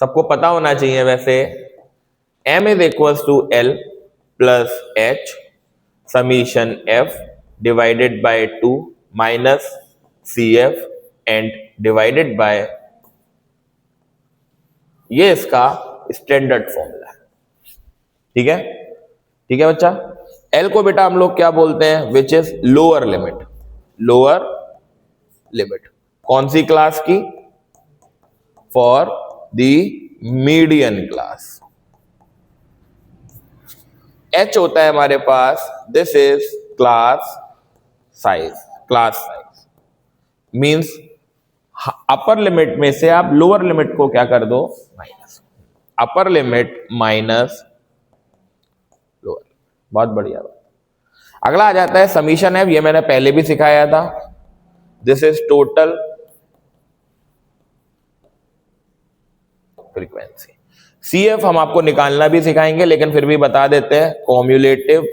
सबको पता होना चाहिए वैसे, m is equals to l plus h summation f divided by 2 minus cf and divided by, ये इसका स्टैंडर्ड फॉर्मूला है। ठीक है, ठीक है बच्चा। L को बेटा हम लोग क्या बोलते हैं, which is lower limit, lower limit कौन सी क्लास की, for the median class. H होता है हमारे पास, this is class size, class size means upper limit में से आप लोअर लिमिट को क्या कर दो, minus, upper limit minus lower. बहुत बढ़िया बात। अगला आ जाता है समीशन एफ, ये मैंने पहले भी सिखाया था, this is total frequency. CF हम आपको निकालना भी सिखाएंगे, लेकिन फिर भी बता देते हैं, कॉम्युलेटिव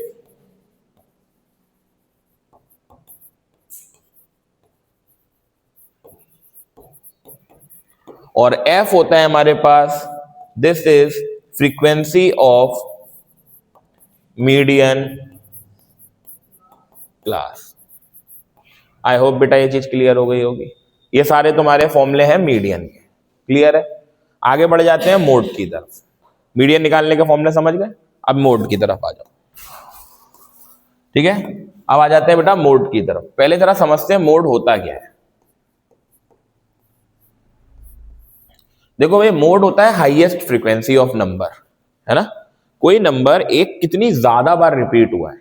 और F होता है हमारे पास, this is frequency of median class. I hope बेटा ये चीज क्लियर हो गई होगी। ये सारे तुम्हारे फॉर्मूले हैं मीडियन के, क्लियर है। आगे बढ़ जाते हैं मोड की तरफ। मीडियन निकालने के फॉर्मूले समझ गए, अब मोड की तरफ आ जाओ। ठीक है, अब आ जाते हैं बेटा मोड की तरफ। पहले जरा समझते हैं मोड होता क्या है। देखो भाई, मोड होता है हाईएस्ट फ्रीक्वेंसी ऑफ नंबर, है ना। कोई नंबर एक कितनी ज्यादा बार रिपीट हुआ है,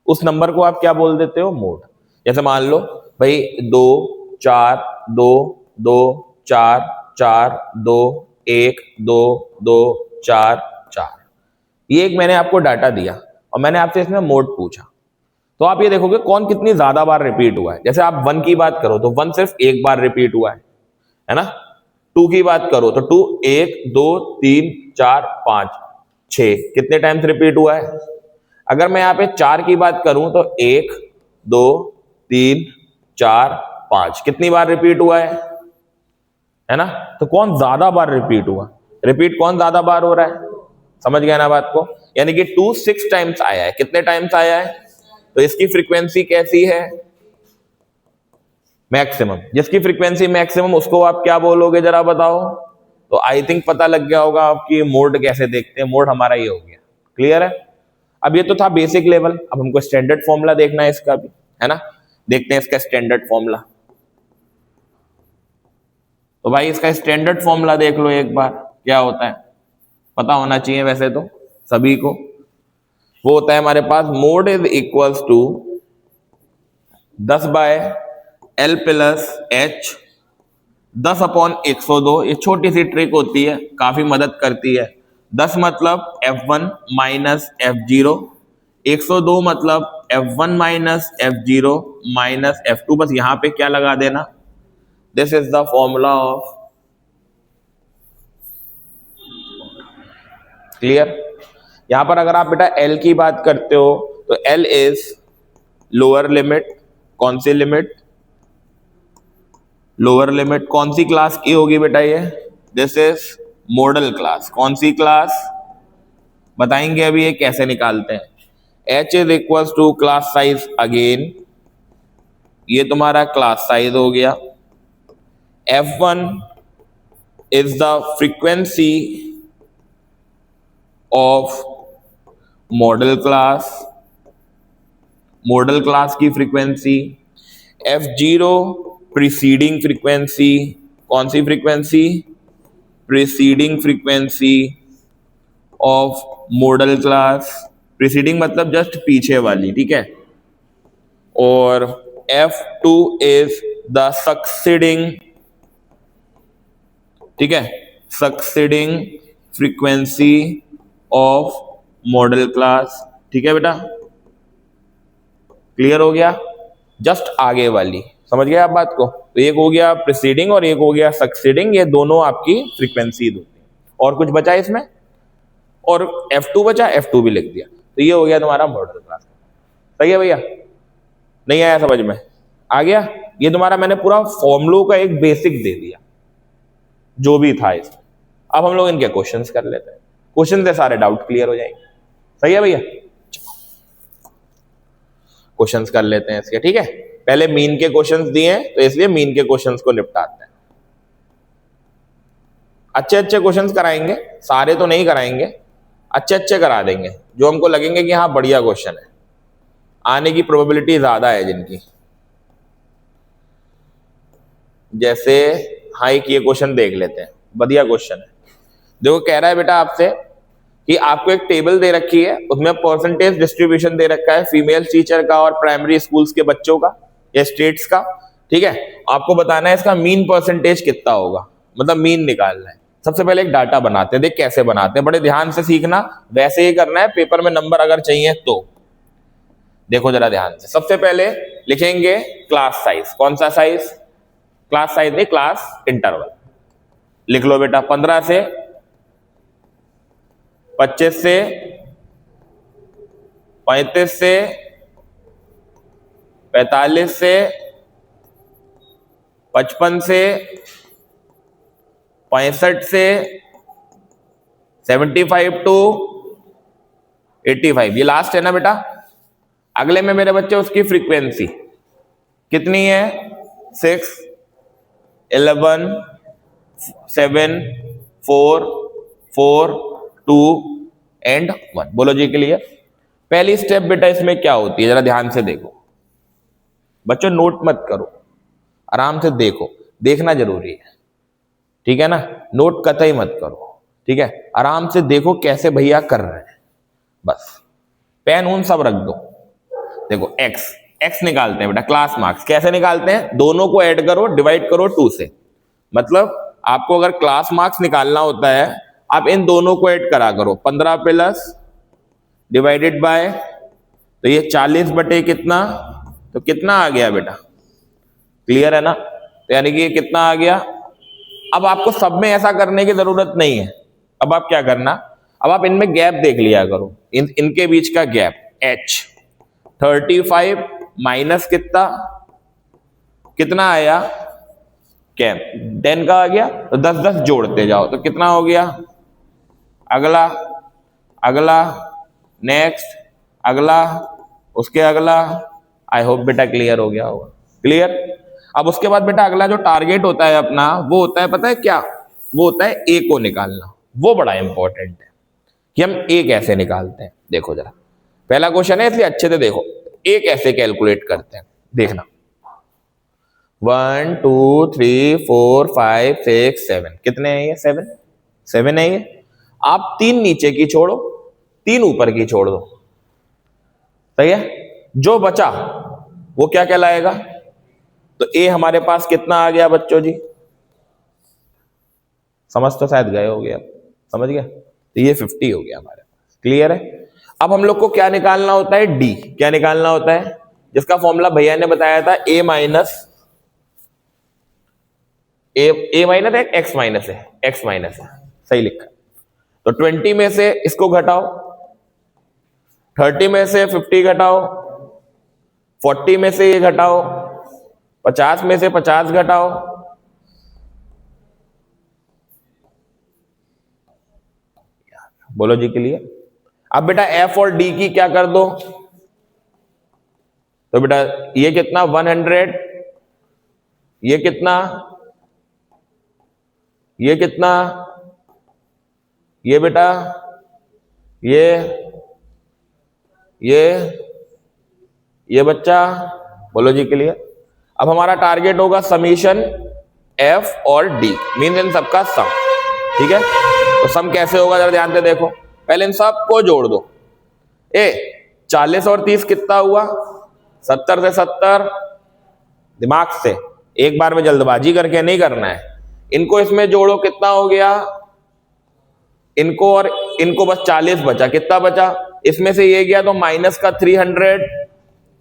उस नंबर को आप क्या बोल देते हो, मोड। जैसे मान लो भाई 2 4 2 2 4 4 2 1 2 2 4 4, ये एक मैंने आपको डाटा दिया और मैंने आपसे इसमें मोड पूछा, तो आप ये देखोगे कौन कितनी ज्यादा बार रिपीट हुआ है। जैसे आप 1 की बात करो तो 1 सिर्फ एक बार रिपीट हुआ है ना। 2 की बात करो तो 2 1 2 3 4 5 6 कितने टाइम्स रिपीट हुआ है। अगर मैं यहाँ पे 4 की बात करूं तो 1 2 3 4 5 कितनी बार रिपीट हुआ है ना। तो कौन ज्यादा बार रिपीट हुआ, रिपीट कौन ज्यादा बार हो रहा है, समझ गया ना बात को। यानी कि 2 6 टाइम्स आया है, कितने टाइम्स आया है, तो इसकी फ्रीक्वेंसी कैसी है, मैक्सिमम। जिसकी फ्रीक्वेंसी मैक्सिमम उसको आप क्या बोलोगे जरा बताओ। तो आई थिंक पता लग गया होगा आपकी मोड कैसे देखते हैं। मोड हमारा ये हो गया, क्लियर है। अब ये तो था बेसिक लेवल, अब हमको स्टैंडर्ड फॉर्मूला देखना है इसका भी, है ना। देखते हैं इसका स्टैंडर्ड फॉर्मूला। तो भाई इसका स्टैंडर्ड फॉर्मूला देख लो एक बार, क्या होता है, पता होना चाहिए वैसे तो सभी को। वो होता है हमारे पास, mode is equals to 10 by L plus H 10 upon 102। ये छोटी सी ट्रिक होती है, काफी मदद करती है। 10 मतलब F1 माइनस F0, 102 मतलब F1 minus F0 minus F2। बस यहां पे क्या लगा देना, this is the formula of, clear. यहां पर अगर आप बेटा L की बात करते हो तो L इज लोअर लिमिट, कौन सी लिमिट, लोअर लिमिट। कौन सी क्लास की होगी बेटा ये, दिस इज मॉडल क्लास। कौन सी क्लास, बताएंगे अभी ये कैसे निकालते हैं। H is equals to class size, again ये तुम्हारा क्लास साइज हो गया। F1 is the frequency of modal class, modal class की फ्रीक्वेंसी। F0 प्रीसीडिंग फ्रीक्वेंसी, कौन सी frequency, preceding frequency of modal class. Preceding मतलब जस्ट पीछे वाली, ठीक है। और F2 इज द सक्सीडिंग, ठीक है, succeeding frequency of modal class. ठीक है बेटा, क्लियर हो गया। जस्ट आगे वाली समझ गए आप बात को। तो एक हो गया प्रीसीडिंग और एक हो गया सक्सीडिंग, ये दोनों आपकी फ्रीक्वेंसी होती है। और कुछ बचा इसमें, और F2 बचा, F2 भी लिख दिया। तो ये हो गया तुम्हारा मॉडल क्लास। सही है भैया, नहीं आया समझ में, आ गया। ये तुम्हारा मैंने पूरा फॉर्मूलों का एक बेसिक दे दिया जो भी था इसमें। अब हम लोग इनके क्वेश्चंस कर लेते हैं, क्वेश्चन से सारे डाउट क्लियर हो जाएंगे। सही है भैया, क्वेश्चंस कर लेते हैं इसके। ठीक है, पहले मीन के क्वेश्चंस दिए हैं तो इसलिए मीन के क्वेश्चंस को निपटाते हैं। अच्छे अच्छे क्वेश्चंस कराएंगे, सारे तो नहीं कराएंगे, अच्छे अच्छे करा देंगे जो हमको लगेंगे कि हाँ बढ़िया क्वेश्चन है, आने की प्रोबेबिलिटी ज्यादा है जिनकी। जैसे हाँ, एक ये क्वेश्चन देख लेते हैं, बढ़िया क्वेश्चन है। देखो कह रहा है बेटा आपसे कि आपको एक टेबल दे रखी है, उसमें परसेंटेज डिस्ट्रीब्यूशन दे रखा है फीमेल टीचर का और प्राइमरी स्कूल्स के बच्चों का या स्टेट्स का। ठीक है, आपको बताना है इसका मीन परसेंटेज कितना होगा, मतलब मीन निकालना है। सबसे पहले एक डाटा बनाते हैं, देख कैसे बनाते हैं, बड़े ध्यान से सीखना, वैसे ही करना है, पेपर में नंबर अगर चाहिए तो। देखो जरा ध्यान से, सबसे पहले लिखेंगे क्लास साइज। कौन सा साइज? क्लास साइज नहीं, क्लास इंटरवल लिख लो बेटा। 15 से 25 से 35 से 45 से 55 से 65 से 75 टू 85, ये लास्ट है ना बेटा। अगले में मेरे बच्चे उसकी फ्रीक्वेंसी कितनी है? 6, 11, 7, 4, 4, 2 एंड 1। बोलो जी क्लियर। पहली स्टेप बेटा इसमें क्या होती है, जरा ध्यान से देखो बच्चों, नोट मत करो, आराम से देखो, देखना जरूरी है। ठीक है ना, नोट कतई मत करो। ठीक है, आराम से देखो कैसे भैया कर रहे हैं, बस पेन उन सब रख दो। देखो एक्स निकालते हैं बेटा, क्लास मार्क्स कैसे निकालते हैं? दोनों को ऐड करो, डिवाइड करो 2 से। मतलब आपको अगर क्लास मार्क्स निकालना होता है, आप इन दोनों को ऐड करा करो, 15 प्लस डिवाइडेड बाय, तो ये 40 बटे कितना, तो कितना आ गया बेटा? क्लियर है ना? तो यानी कि ये कितना आ गया। अब आपको सब में ऐसा करने की जरूरत नहीं है। अब आप क्या करना, अब आप इनमें गैप देख लिया करो, इनके बीच का गैप h। 35 माइनस कितना आया? कैम 10 का आ गया, तो 10 जोड़ते जाओ तो कितना हो गया? अगला नेक्स्ट, अगला, उसके अगला। आई होप बेटा क्लियर हो गया होगा। क्लियर। अब उसके बाद बेटा अगला जो टारगेट होता है अपना, वो होता है पता है क्या? वो होता है ए को निकालना। वो बड़ा इंपॉर्टेंट है कि हम ए कैसे निकालते हैं। देखो जरा, पहला क्वेश्चन है इसलिए अच्छे से देखो, ए कैसे कैलकुलेट करते हैं देखना। 1 2 3 4 5 6 7, कितने हैं ये? 7 है ये। आप 3 नीचे की छोड़ो, 3 ऊपर की छोड़ दो, सही है। जो बचा वो क्या कहलाएगा? तो ए हमारे पास कितना आ गया बच्चों जी? समझ तो शायद गए हो गया, समझ गया? तो ये 50 हो गया हमारे पास। क्लियर है। अब हम लोग को क्या निकालना होता है? डी। क्या निकालना होता है? जिसका फॉर्मूला भैया ने बताया था, ए माइनस एक्स माइनस है, एक्स माइनस है, सही लिखा। तो 20 में से इसको घटाओ, 30 में से 50 घटाओ, 40 में से ये घटाओ, 50 में से 50 घटाओ, बोलो जी के लिए। अब बेटा एफ और डी की क्या कर दो? तो बेटा ये कितना? 100, ये कितना, ये कितना, ये बेटा ये बच्चा, बोलो जी के लिए। अब हमारा टारगेट होगा समीशन एफ और डी, मीन इन सबका सम। ठीक है, तो सम कैसे होगा जरा ध्यान से देखो। पहले इन सब को जोड़ दो। 40 और 30 कितना हुआ? 70 से 70। दिमाग से, एक बार में जल्दबाजी करके नहीं करना है। इनको इसमें जोड़ो, कितना हो गया? इनको और इनको बस 40 बचा। कितना बचा? इसमें से ये गया तो माइनस का 300,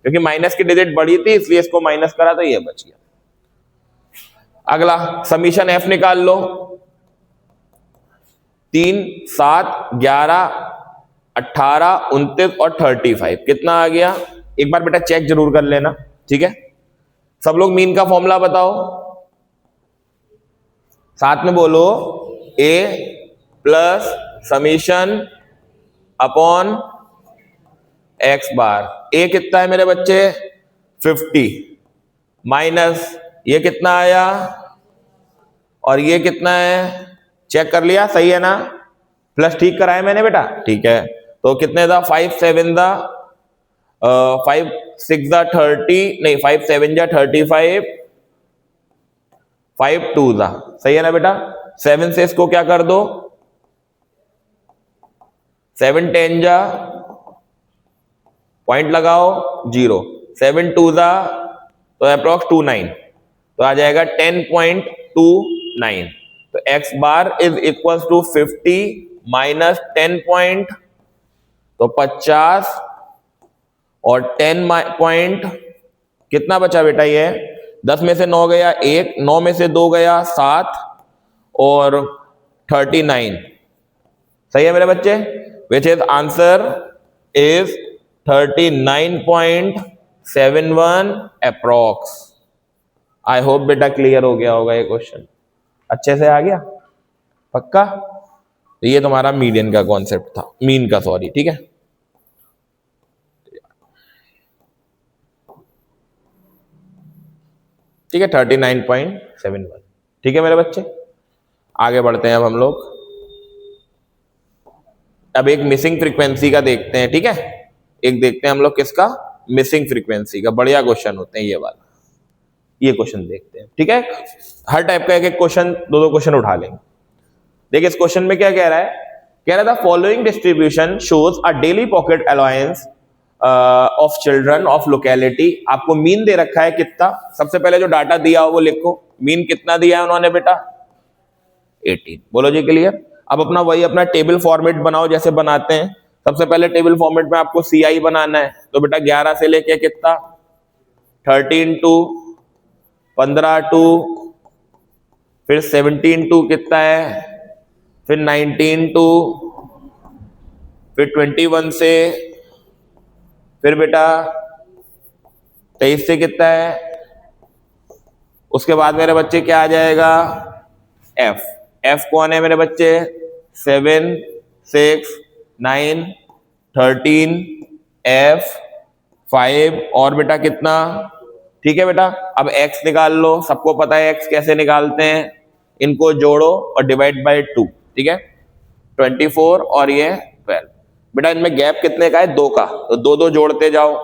क्योंकि माइनस की डिजिट बड़ी थी इसलिए इसको माइनस करा तो ये बच गया। अगला समीशन एफ निकाल लो। 3, 7, 11, 18, 29 और 35 कितना आ गया? एक बार बेटा चेक जरूर कर लेना, ठीक है। सब लोग मीन का फॉर्मूला बताओ, साथ में बोलो। ए plus summation upon x bar. A कितना है मेरे बच्चे 50 माइनस ये कितना आया और ये कितना है, चेक कर लिया सही है ना, प्लस ठीक कराया मैंने बेटा, ठीक है। तो कितने था 5 7 दा 5 6 दा 30 नहीं 5 7 जा 35 5 2 दा सही है ना बेटा। 7 से इसको क्या कर दो 7 10 जा पॉइंट लगाओ 0 7 2 दा तो अप्रोक्स 29 तो आ जाएगा 10.29। तो x bar is equal to 50 minus 10 point तो 50 और 10 पॉइंट कितना बचा बेटा, ये 10 में से 9 गया 1, 9 में से 2 गया 7 और 39 सही है मेरे बच्चे, which is answer is 39.71 approx. I hope बेटा क्लियर हो गया होगा, ये क्वेश्चन अच्छे से आ गया पक्का। तो ये तुम्हारा मीडियन का कॉन्सेप्ट था, मीन का सॉरी, ठीक है। ठीक है 39.71 ठीक है मेरे बच्चे। आगे बढ़ते हैं अब हम लोग, अब एक मिसिंग फ्रीक्वेंसी का देखते हैं, ठीक है। एक देखते हैं हम लोग किसका, मिसिंग फ्रीक्वेंसी का। बढ़िया क्वेश्चन होते हैं ये वाला, ये क्वेश्चन देखते हैं, ठीक है। हर टाइप का एक एक क्वेश्चन, दो दो क्वेश्चन उठा लेंगे। देखिए इस क्वेश्चन में क्या कह रहा है, कह रहा था following distribution shows a daily pocket allowance of children of locality. आपको मीन दे रखा है कितना, सबसे पहले जो डाटा दिया हो वो लिखो, मीन कितना दिया है उन्होंने बेटा 18। बोलो जी क्लियर। अब अपना वही अपना टेबल फॉर्मेट बनाओ जैसे बनाते हैं। सबसे पहले टेबल फॉर्मेट में आपको CI बनाना है, तो बेटा 11 से लेके कितना 13 टू 15 टू फिर 17 टू कितना है, फिर 19 टू फिर 21 से फिर बेटा 23 से कितना है, उसके बाद मेरे बच्चे क्या आ जाएगा एफ कौन है मेरे बच्चे 7 6 9 13 F 5 और बेटा कितना, ठीक है बेटा। अब x निकाल लो, सबको पता है x कैसे निकालते हैं, इनको जोड़ो और डिवाइड बाय 2, ठीक है 24 और ये 12। बेटा इनमें गैप कितने का है 2 का, तो 2 2 जोड़ते जाओ।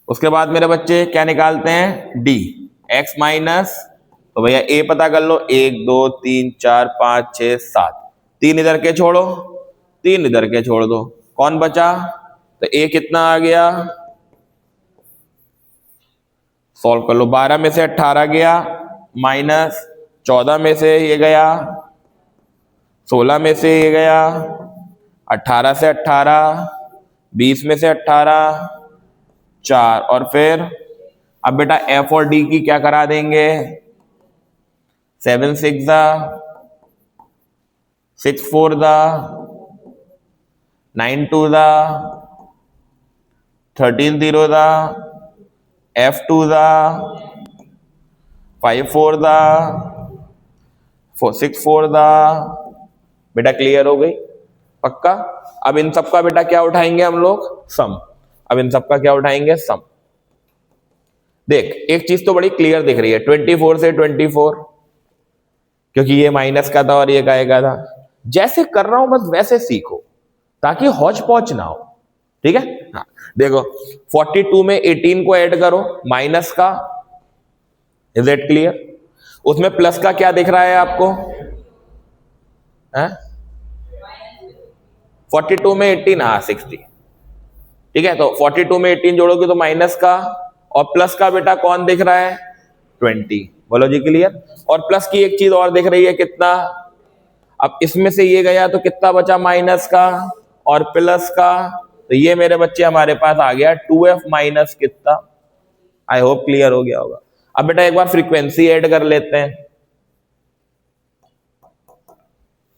उसके बाद मेरे बच्चे क्या निकालते हैं d x माइनस, तो भैया a पता कर लो 1 2 3 4 5 6 7, 3 इधर के छोड़ो 3 इधर के छोड़ दो, कौन बचा, तो a कितना आ गया, सॉल्व कर लो। 12 में से 18 गया माइनस 14 में से ये गया 16 में से ये गया 18 से 18 20 में से 18 4 और फिर अब बेटा f और d की क्या करा देंगे 7 6 दा 6 4 दा 9 2 दा 13 0 दा f 2 दा 5 4 दा 6 4 दा। बेटा क्लियर हो गई पक्का। अब इन सबका बेटा क्या उठाएंगे हम लोग सम, अब इन सबका क्या उठाएंगे सम। देख एक चीज तो बड़ी क्लियर दिख रही है 24 से 24, क्योंकि ये माइनस का था और ये का था। जैसे कर रहा हूं बस वैसे सीखो ताकि हौच पौच ना हो, ठीक है। हाँ देखो 42 में 18 को ऐड करो माइनस का, इज इट क्लियर। उसमें प्लस का क्या दिख रहा है आपको, 42 में 18 हाँ 60, ठीक है। तो 42 में 18 जोड़ोगे तो माइनस का, और प्लस का बेटा कौन दिख रहा है 20। बोलो जी क्लियर। और प्लस की एक चीज और दिख रही है कितना, अब इसमें से ये गया तो कितना बचा माइनस का और प्लस का, तो ये मेरे बच्चे हमारे पास आ गया 2f माइनस कितना। आई होप क्लियर हो गया होगा। अब बेटा एक बार फ्रीक्वेंसी ऐड कर लेते हैं,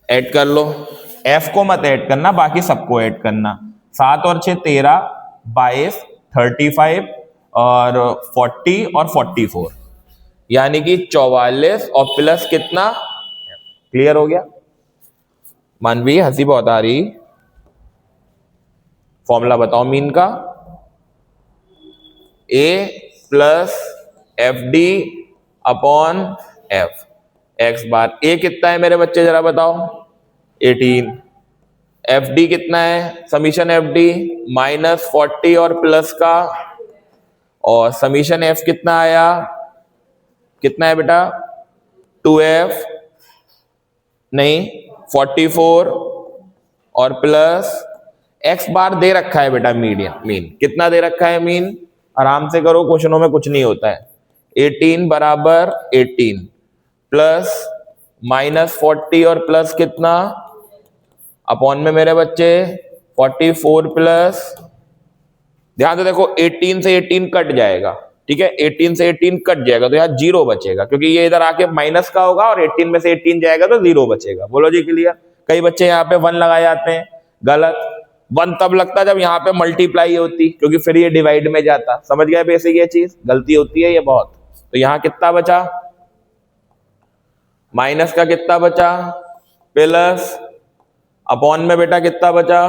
ऐड कर लो। f को मत ऐड करना, बाकी सबको ऐड करना। 7 और 6 13 22 35 और 40 और 44, यानी कि 44 और प्लस कितना। क्लियर हो गया। मानवी हंसी बहुत आ रही। फॉर्मूला बताओ मीन का। A plus F D upon F X bar. A कितना है मेरे बच्चे जरा बताओ। 18। एफ डी कितना है, समीशन एफ डी -40 और प्लस का, और समीशन एफ कितना आया, कितना है बेटा 2f नहीं 44 और प्लस एक्स बार दे रखा है बेटा। मीन कितना दे रखा है मीन, आराम से करो, क्वेश्चनों में कुछ नहीं होता है। 18 बराबर 18 प्लस -40 और प्लस कितना अपॉन में मेरे बच्चे 44 प्लस, ध्यान से देखो 18 से 18 कट जाएगा, ठीक है, 18 से 18 कट जाएगा तो यहाँ 0 बचेगा, क्योंकि ये इधर आके माइनस का होगा और 18 में से 18 जाएगा तो 0 बचेगा। बोलो जी क्लियर। कई बच्चे यहाँ पे 1 लगा जाते हैं, गलत। 1 तब लगता जब यहाँ पे मल्टीप्लाई होती, क्योंकि फिर ये डिवाइड में जाता। समझ गए बेसिक ये चीज, गलती होती है ये बहुत। तो यहाँ कितना बचा, माइनस का कितना बचा, प्लस अपॉन में बेटा कितना बचा।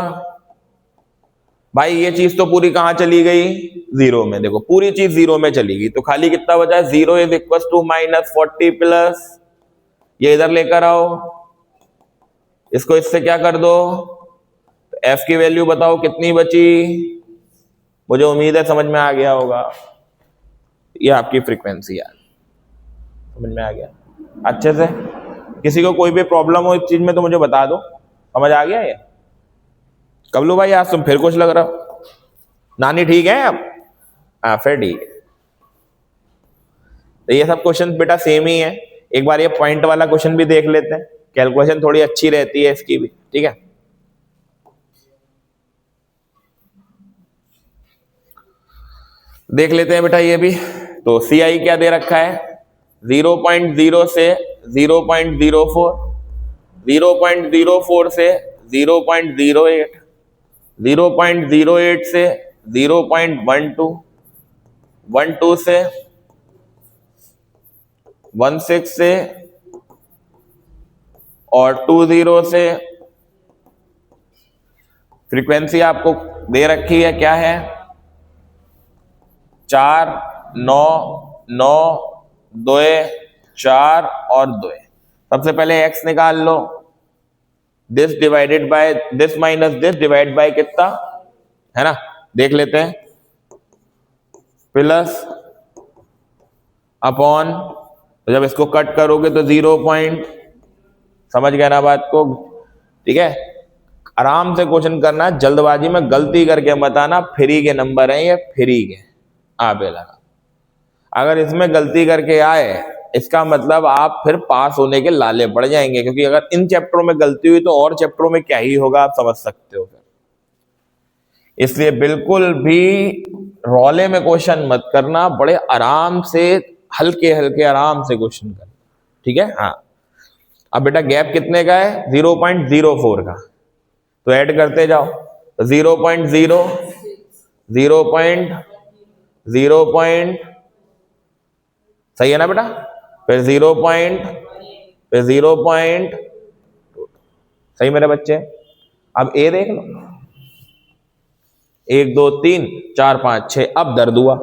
भाई ये चीज तो पूरी कहां चली गई, 0 में। देखो पूरी चीज 0 में चली गई, तो खाली कितना बचा है, 0 इज इक्वल टू -40 प्लस, ये इधर लेकर आओ, इसको इससे क्या कर दो, तो एफ की वैल्यू बताओ कितनी बची। मुझे उम्मीद है समझ में आ गया होगा। ये आपकी फ्रीक्वेंसी यार, समझ में आ गया अच्छे से। किसी को कोई भी प्रॉब्लम हो इस चीज में तो मुझे बता दो। समझ आ गया ये। कबलू भाई आज तुम फिर कुछ लग रहा हो। नानी ठीक है अब, हाँ फिर ठीक है। तो ये सब क्वेश्चन बेटा सेम ही है। एक बार ये पॉइंट वाला क्वेश्चन भी देख लेते हैं, कैलकुलेशन थोड़ी अच्छी रहती है इसकी भी, ठीक है। देख लेते हैं बेटा ये भी। तो सी आई क्या दे रखा है, 0.0 से 0.04, 0.04 से 0.08, 0.08 से 0.12, 12 से 16 से, और 20 से। फ्रीक्वेंसी आपको दे रखी है क्या है, 4 9 9 2 4 और 2। सबसे पहले x निकाल लो, this divided by this minus this divide by कितना है ना, देख लेते हैं, प्लस अपॉन, तो जब इसको कट करोगे तो 0 पॉइंट, समझ गए ना बात को, ठीक है। आराम से क्वेश्चन करना है, जल्दबाजी में गलती करके मत आना। फ्री के नंबर हैं ये, फ्री के लगा। अगर इसमें गलती करके आए इसका मतलब आप फिर पास होने के लाले पड़ जाएंगे, क्योंकि अगर इन चैप्टरों में गलती हुई तो और चैप्टरों में क्या ही होगा आप समझ सकते हो फिर। इसलिए बिल्कुल भी रौले में क्वेश्चन मत करना, बड़े आराम से हल्के हल्के आराम से क्वेश्चन करना, ठीक है। हाँ अब बेटा गैप कितने का है, 0.04 का, तो ऐड करते जाओ, 0.0 0.0 सही है ना बेटा, फिर 0 पॉइंट, फिर 0 पॉइंट, सही मेरे बच्चे। अब ए देख लो, 1 2 3 4 5 6, अब दर्द हुआ,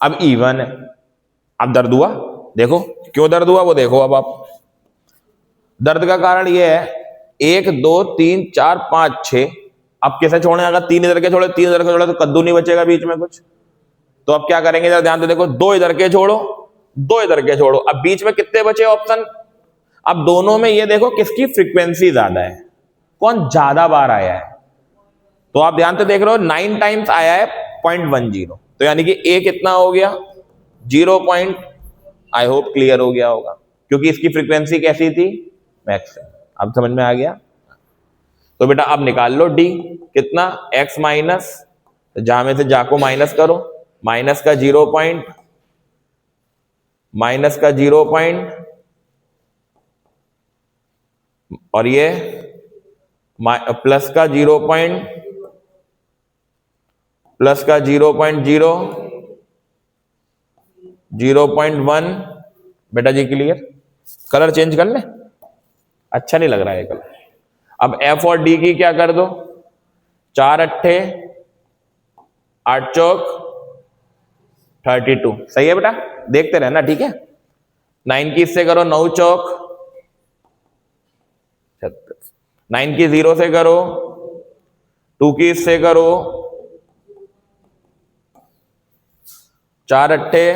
अब इवन है, अब दर्द हुआ। देखो क्यों दर्द हुआ वो देखो। अब आप दर्द का कारण ये है, 1 2 3 4 5 6, अब कैसे छोड़े, अगर 3 इधर के छोड़े 3 इधर के छोड़े तो कद्दू नहीं बचेगा बीच में कुछ। तो अब क्या करेंगे जरा ध्यान से देखो, 2 इधर के छोड़ो 2 इधर के छोड़ो, अब बीच में कितने बचे ऑप्शन। अब दोनों में ये देखो किसकी फ्रीक्वेंसी ज्यादा है, कौन ज्यादा बार आया है। तो आप ध्यान से देख रहे हो 9 टाइम्स आया है 0.10, तो यानी कि ए कितना हो गया 0 पॉइंट। आई होप क्लियर हो गया होगा, क्योंकि इसकी फ्रीक्वेंसी कैसी थी, मैक्स। अब समझ में आ गया। तो बेटा अब निकाल लो डी कितना, एक्स माइनस, जहां में से जा को माइनस करो, माइनस का 0 पॉइंट, माइनस का 0 पॉइंट, और ये प्लस का 0 पॉइंट, प्लस का 0.0, 0.1 बेटा जी क्लियर। कलर चेंज कर ले, अच्छा नहीं लग रहा है कलर। अब एफ और डी की क्या कर दो, 4 अट्ठे 8 चौक 32, सही है बेटा, देखते रहना ठीक है। 9 की इससे करो 9 चौक 36, 9 की 0 से करो, 2 की इससे करो 4 अट्ठे,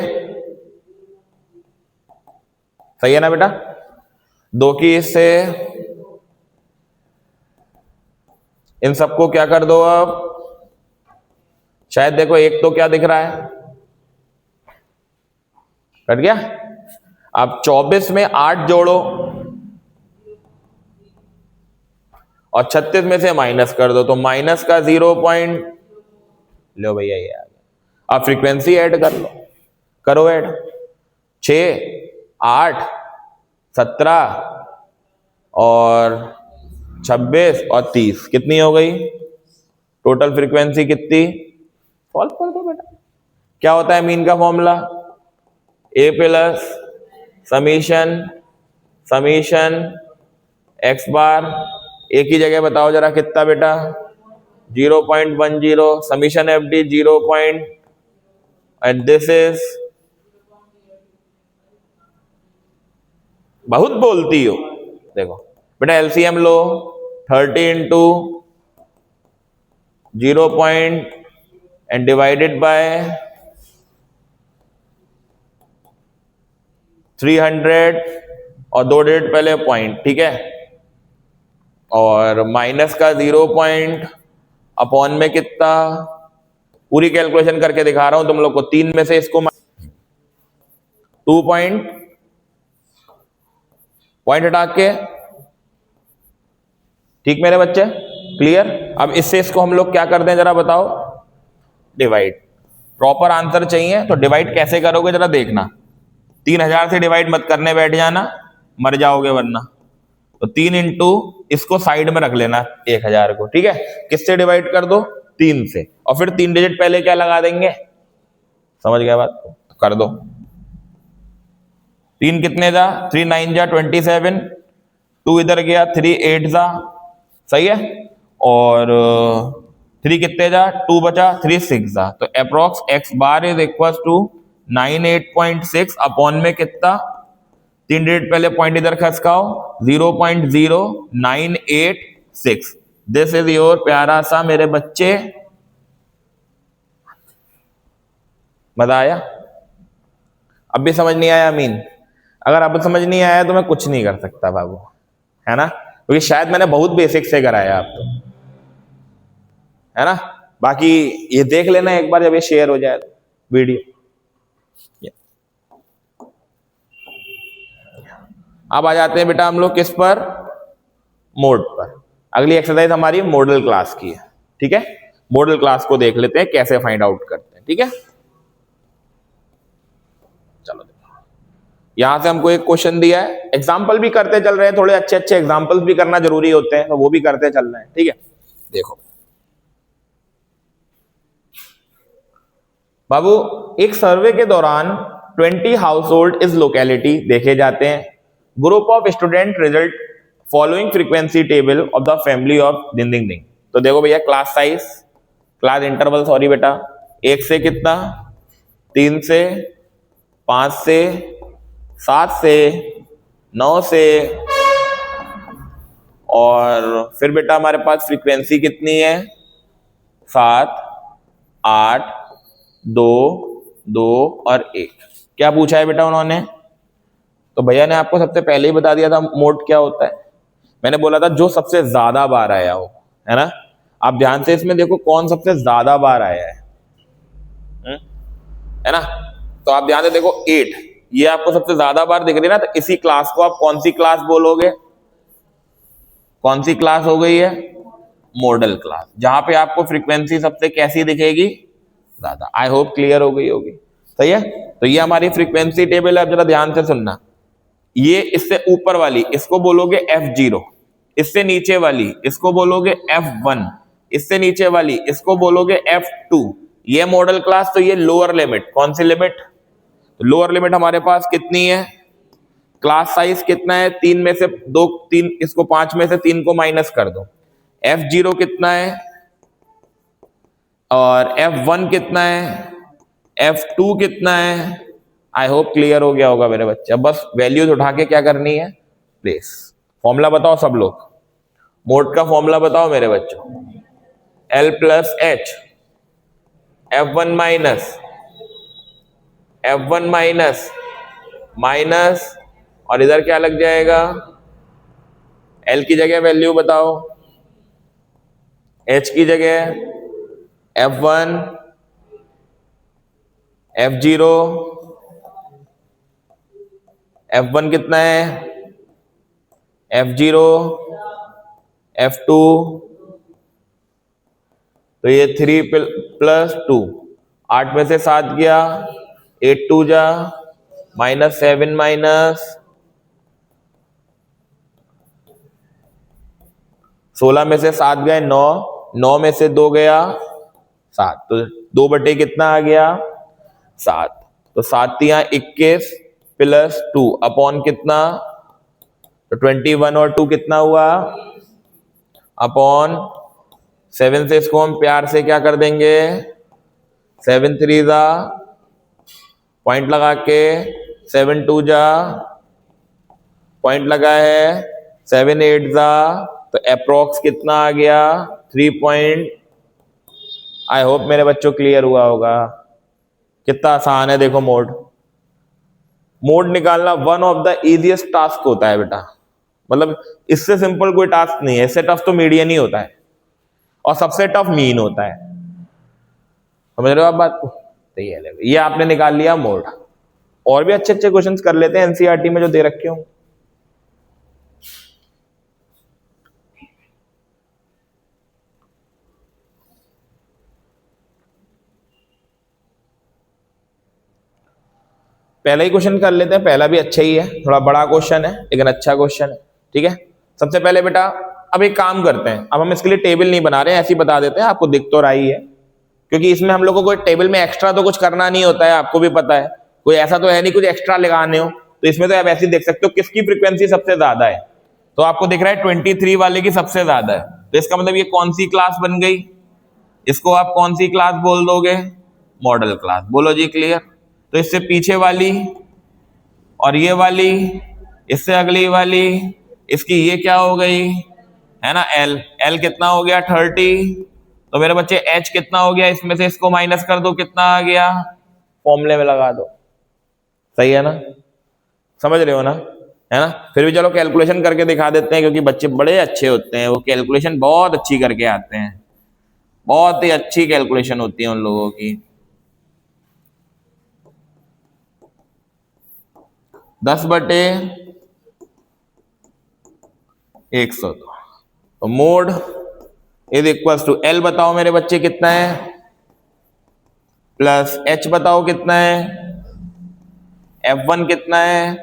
सही है ना बेटा, 2 की इससे, इन सबको क्या कर दो अब, शायद देखो एक तो क्या दिख रहा है, कट गया। अब 24 में 8 जोड़ो और 36 में से माइनस कर दो, तो माइनस का 0 पॉइंट, लो भैया ये आ गया। अब फ्रीक्वेंसी ऐड कर लो, करो ऐड, 6 8 17 और 26 और 30, कितनी हो गई टोटल फ्रीक्वेंसी कितनी, सॉल्व कर दो बेटा। क्या होता है मीन का फॉर्मूला, ए प्लस समीशन समीशन एक्स बार, एक ही जगह बताओ जरा कितना बेटा, 0.10 summation F D 0. And this is, बहुत बोलती हो, देखो बेटा LCM low, 30 into 0 and divided bye 300 और 2 डिजिट पहले पॉइंट, ठीक है, और माइनस का 0 अपॉन में कितना, पूरी कैलकुलेशन करके दिखा रहा हूं तुम लोग को, 3 में से इसको 2 पॉइंट हटा के, ठीक मेरे बच्चे क्लियर। अब इससे इसको हम लोग क्या कर दें जरा बताओ, डिवाइड, प्रॉपर आंसर चाहिए तो डिवाइड कैसे करोगे जरा देखना, 3000 से डिवाइड मत करने बैठ जाना, मर जाओगे वरना। तो 3 इंटू इसको साइड में रख लेना 1000 को, ठीक है, किससे डिवाइड कर दो, 3 से, और फिर 3 डिजिट पहले क्या लगा देंगे, समझ गया बात, तो कर दो। 3 कितने जा, 3 9 जा 27, 2 इधर गया, 3 8 जा, सही है, और 3 कितने जा, 2 बचा, 3 6 जा, तो approx x bar is equal to 98.6 upon में कितना, 3 डिजिट पहले पॉइंट इधर खसकाओ, 0.0986। दिस इज योर प्यारा सा मेरे बच्चे, मजा आया, अब भी समझ नहीं आया मीन, अगर अब समझ नहीं आया तो मैं कुछ नहीं कर सकता बाबू, है ना, क्योंकि शायद मैंने बहुत बेसिक से कराया आप तो, है ना, बाकी ये देख लेना एक बार जब ये शेयर हो जाए वीडियो। अब आ जाते हैं बेटा हम लोग किस पर, मोड पर। अगली एक्सरसाइज हमारी मॉडल क्लास की है, ठीक है, मॉडल क्लास को देख लेते हैं कैसे फाइंड आउट करते हैं, ठीक है। चलो देखो, यहां से हमको एक क्वेश्चन दिया है, एग्जाम्पल भी करते चल रहे हैं, थोड़े अच्छे अच्छे एग्जाम्पल्स भी करना जरूरी होते हैं, तो वो भी करते चल रहे हैं, ठीक है। देखो बाबू, एक सर्वे के दौरान 20 हाउस होल्ड इस लोकेलिटी देखे जाते हैं, group of student result following frequency table of the family of दिन दिन दिन। तो देखो भैया, class size, class interval, sorry बेटा, 1 से कितना, 3 से, 5 से, 7 से, 9 से, और फिर बेटा हमारे पास फ्रीक्वेंसी कितनी है, 7 8 2 2 और 1। क्या पूछा है बेटा उन्होंने, तो भैया ने आपको सबसे पहले ही बता दिया था मोड क्या होता है, मैंने बोला था जो सबसे ज्यादा बार आया हो, है ना। आप ध्यान से इसमें देखो कौन सबसे ज्यादा बार आया है ना, तो आप ध्यान से देखो 8, ये आपको सबसे ज्यादा बार दिख रही है ना, तो इसी क्लास को आप कौन सी क्लास बोलोगे, कौन सी क्लास हो गई है, मॉडल क्लास, जहां पे आपको फ्रीक्वेंसी सबसे कैसी दिखेगी, ज्यादा। आई होप क्लियर हो गई होगी, सही है। तो ये हमारी फ्रीक्वेंसी टेबल है, अब जरा ध्यान से सुनना, ये इससे ऊपर वाली इसको बोलोगे F0, इससे नीचे वाली इसको बोलोगे F1, इससे नीचे वाली इसको बोलोगे F2, ये मॉडल क्लास, तो ये लोअर लिमिट, कौन सी लिमिट, तो लोअर लिमिट हमारे पास कितनी है, क्लास साइज कितना है, 3 में से 2, 3 इसको 5 में से 3 को माइनस कर दो, F0 कितना है और F1 कितना है, F2 कितना है। आई होप क्लियर हो गया होगा मेरे बच्चे। अब बस वैल्यूज उठा के क्या करनी है, प्लेस। फॉर्मूला बताओ सब लोग, मोड का फॉर्मूला बताओ मेरे बच्चों, L plus H, F1 minus minus और इधर क्या लग जाएगा, L की जगह वैल्यू बताओ, H की जगह F1, F0, F1 कितना है, F0, F2, तो ये 3 प्लस 2, 8 में से 7 गया, 8 2 जा माइनस 7 माइनस 16 में से 7 गए 9, 9 में से 2 गया 7, तो 2 बटे कितना आ गया 7, तो 7 या 21 प्लस 2 अपॉन कितना, तो 21 और 2 कितना हुआ अपॉन 7 से इसको हम प्यार से क्या कर देंगे, 7 3 जा पॉइंट लगा के, 7 2 जा पॉइंट लगा है, 7 8 जा, तो अप्रोक्स कितना आ गया 3 पॉइंट। आई होप मेरे बच्चों क्लियर हुआ होगा। कितना आसान है देखो, मोड निकालना one of the easiest task होता है बेटा, मतलब इससे सिंपल कोई टास्क नहीं है। इससे टफ तो मीडियन ही होता है और सबसे टफ मीन होता है, समझ रहे हो आप बात को। तो ये आपने निकाल लिया मोड। और भी अच्छे अच्छे क्वेश्चंस कर लेते हैं एनसीईआरटी में जो दे रखे हों। पहला ही क्वेश्चन कर लेते हैं, पहला भी अच्छा ही है, थोड़ा बड़ा क्वेश्चन है लेकिन अच्छा क्वेश्चन है, ठीक है। सबसे पहले बेटा अब एक काम करते हैं, अब हम इसके लिए टेबल नहीं बना रहे हैं, ऐसे ही बता देते हैं, आपको दिख तो रहा ही है, क्योंकि इसमें हम लोग को कोई टेबल में एक्स्ट्रा तो कुछ करना नहीं होता है, आपको भी पता है, कोई ऐसा तो है नहीं कुछ एक्स्ट्रा लगाने हो, तो इसमें तो आप ऐसे ही देख सकते हो किसकी फ्रीक्वेंसी सबसे ज्यादा है, तो आपको दिख रहा है 23 वाले की सबसे ज्यादा है, तो इसका मतलब ये कौन सी क्लास बन गई, इसको आप कौन सी क्लास बोल दोगे, मॉडल क्लास। बोलो जी क्लियर। तो इससे पीछे वाली और ये वाली, इससे अगली वाली, इसकी ये क्या हो गई है ना, एल कितना हो गया 30, तो मेरे बच्चे एच कितना हो गया, इसमें से इसको माइनस कर दो कितना आ गया, फॉर्मूले में लगा दो, सही है ना, समझ रहे हो ना, है ना। फिर भी चलो कैलकुलेशन करके दिखा देते हैं, क्योंकि बच्चे बड़े अच्छे होते हैं, वो कैलकुलेशन बहुत अच्छी करके आते हैं, बहुत ही अच्छी कैलकुलेशन होती है उन लोगों की। 10/100, तो mode is equal to L बताओ मेरे बच्चे कितना है, प्लस एच बताओ कितना है, F1 कितना है,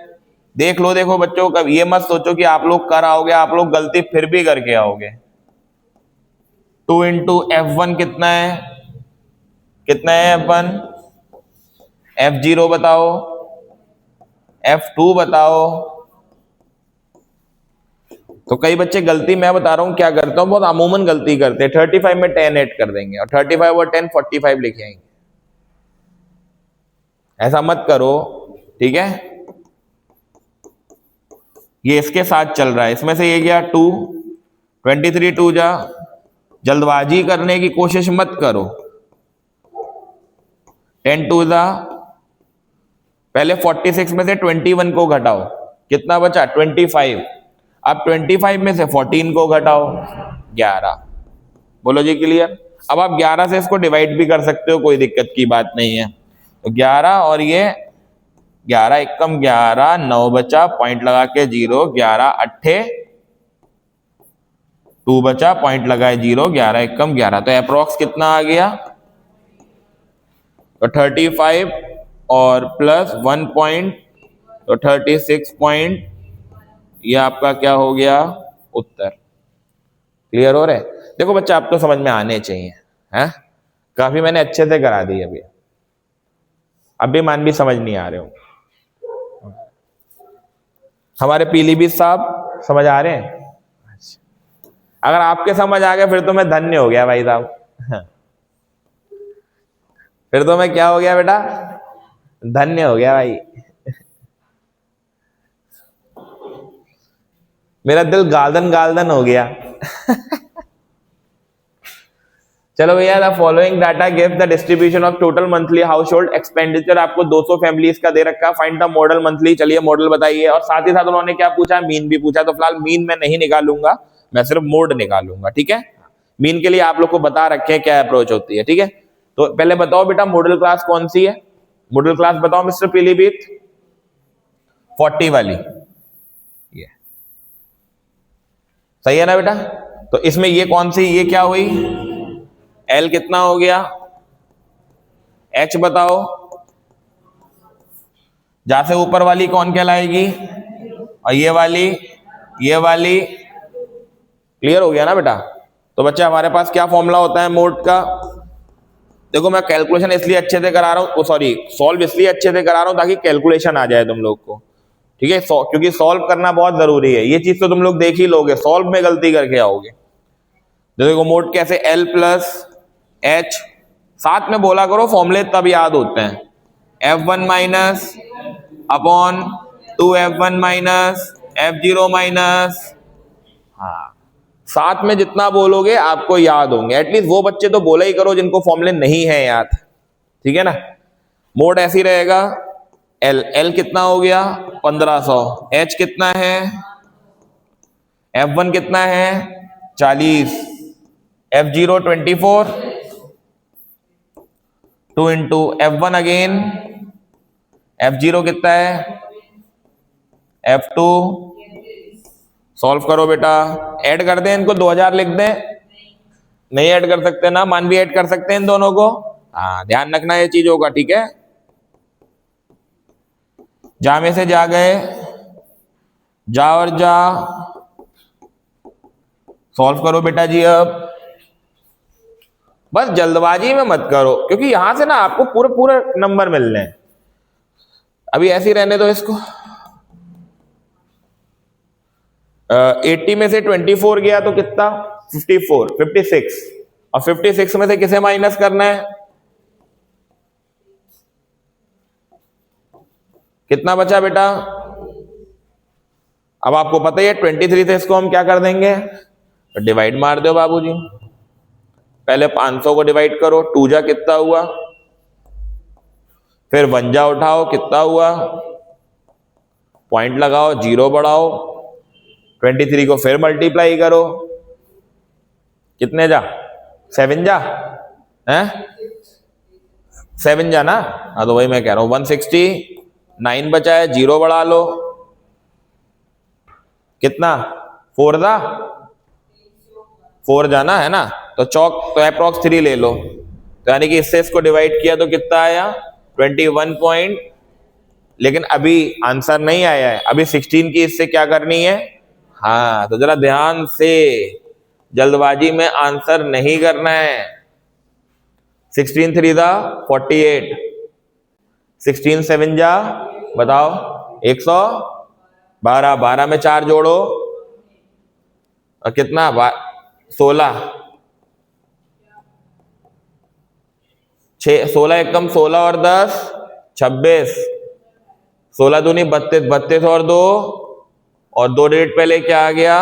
देख लो। देखो बच्चों, कब ये मत सोचो कि आप लोग कर आओगे, आप लोग गलती फिर भी करके आओगे। 2 इंटू F1 कितना है F1, F0 बताओ, F2 बताओ। तो कई बच्चे गलती मैं बता रहा हूं क्या करता हूं, बहुत अमूमन गलती करते हैं, 35 में 10 ऐड कर देंगे और 35 और 10 45 लिखे आएंगे। ऐसा मत करो, ठीक है। ये इसके साथ चल रहा है, इसमें से ये गया 2, 23 2 जा, जल्दबाजी करने की कोशिश मत करो, 10 2 जा, पहले 46 में से 21 को घटाओ, कितना बचा 25, अब 25 में से 14 को घटाओ 11। बोलो जी क्लियर। अब आप 11 से इसको डिवाइड भी कर सकते हो, कोई दिक्कत की बात नहीं है। तो 11 और ये 11 एकम 11, 9 बचा पॉइंट लगा के 0, 11 अट्ठे 2 बचा पॉइंट लगाए 0, 11 एकम 11, तो अप्रोक्स कितना आ गया, तो 35 और प्लस 1 पॉइंट, तो 36 पॉइंट, ये आपका क्या हो गया उत्तर। क्लियर हो रहा है। देखो बच्चा आपको समझ में आने चाहिए, हैं, काफी मैंने अच्छे से करा दी अभी। अब भी मानवी समझ नहीं आ रहे हो हमारे पीलीभीत साहब, समझ आ रहे हैं? अगर आपके समझ आ गया फिर तो मैं धन्य हो गया भाई साहब फिर तो मैं क्या हो गया बेटा? धन्य हो गया भाई मेरा दिल गार्डन गार्डन हो गया चलो भैया, the following data give the distribution of total monthly house hold expenditure. आपको 200 फैमिलीज का दे रखा है, फाइंड द मॉडल मंथली। चलिए मॉडल बताइए, और साथ ही साथ उन्होंने क्या पूछा? मीन भी पूछा। तो फिलहाल मीन मैं नहीं निकालूंगा, मैं सिर्फ मोड निकालूंगा, ठीक है। मीन के लिए आप लोग को बता रखे हैं क्या अप्रोच होती है, ठीक है। तो पहले बताओ बेटा मॉडल क्लास कौन सी है? मॉडल क्लास बताओ मिस्टर पीलीभीत। 40 वाली, ये सही है ना बेटा? तो इसमें ये कौन सी, ये क्या हुई? L कितना हो गया? H बताओ। जहां से ऊपर वाली कौन कहलाएगी? और ये वाली, ये वाली। क्लियर हो गया ना बेटा? तो बच्चे हमारे पास क्या फॉर्मूला होता है मोड का? देखो मैं कैलकुलेशन इसलिए अच्छे से करा रहा हूँ, सॉरी सॉल्व इसलिए अच्छे से करा रहा हूँ ताकि कैलकुलेशन आ जाए तुम लोग को, ठीक है। क्योंकि सॉल्व करना बहुत जरूरी है, ये चीज तो तुम लोग देख ही लोगे, सॉल्व में गलती करके आओगे। देखो मोड कैसे, L प्लस H, साथ में बोला करो फॉर्मूले तब याद होते हैं। F1 minus upon 2F1 minus F0 minus, हाँ साथ में जितना बोलोगे आपको याद होंगे। एटलीस्ट वो बच्चे तो बोला ही करो जिनको फॉर्मूले नहीं है याद, ठीक है ना। मोड ऐसी रहेगा, L कितना हो गया? 1500। H कितना है? F1 कितना है? 40। F0 24, 2 into F1 again, F0 कितना है? F2। सॉल्व करो बेटा, ऐड कर दें इनको, 2000 लिख दें। नहीं ऐड कर सकते ना, मानवी ऐड कर सकते हैं इन दोनों को, हाँ ध्यान रखना ये चीज होगा, ठीक है। जा में से जा गए, जा और जा, सॉल्व करो बेटा जी। अब बस जल्दबाजी में मत करो, क्योंकि यहां से ना आपको पूरे पूरे नंबर मिलने हैं। अभी ऐसे ही रहने दो इसको। 80 में से 24 गया तो कितना? 54, 56। और 56 में से किसे माइनस करना है? कितना बचा बेटा? अब आपको पता ही है 23 से इसको हम क्या कर देंगे? डिवाइड मार दो बाबूजी। पहले 500 को डिवाइड करो, 2 जा कितना हुआ? फिर 1 जा उठाओ, कितना हुआ? पॉइंट लगाओ, 0 बढ़ाओ, 23 को फिर मल्टीप्लाई करो, कितने जा? 7 जा है? 7 जा ना? हाँ तो वही मैं कह रहा हूं, 169 बचा है, 0 बढ़ा लो, कितना? 4 जा? 4 जाना है ना, तो चौक तो अप्रॉक्स 3 ले लो, तो यानी कि इससे इसको डिवाइड किया तो कितना आया? 21 पॉइंट। लेकिन अभी आंसर नहीं आया है, अभी 16 की इससे क्या करनी है? हाँ तो जरा ध्यान से, जल्दबाजी में आंसर नहीं करना है। 16 3 जा 48, 16 7 जा बताओ 112, 12 में 4 जोड़ो और कितना? 16, 16 एकम 16 और 10 26, 16 दूनी 32, 32 और 2, और 2 डिजिट पहले क्या आ गया?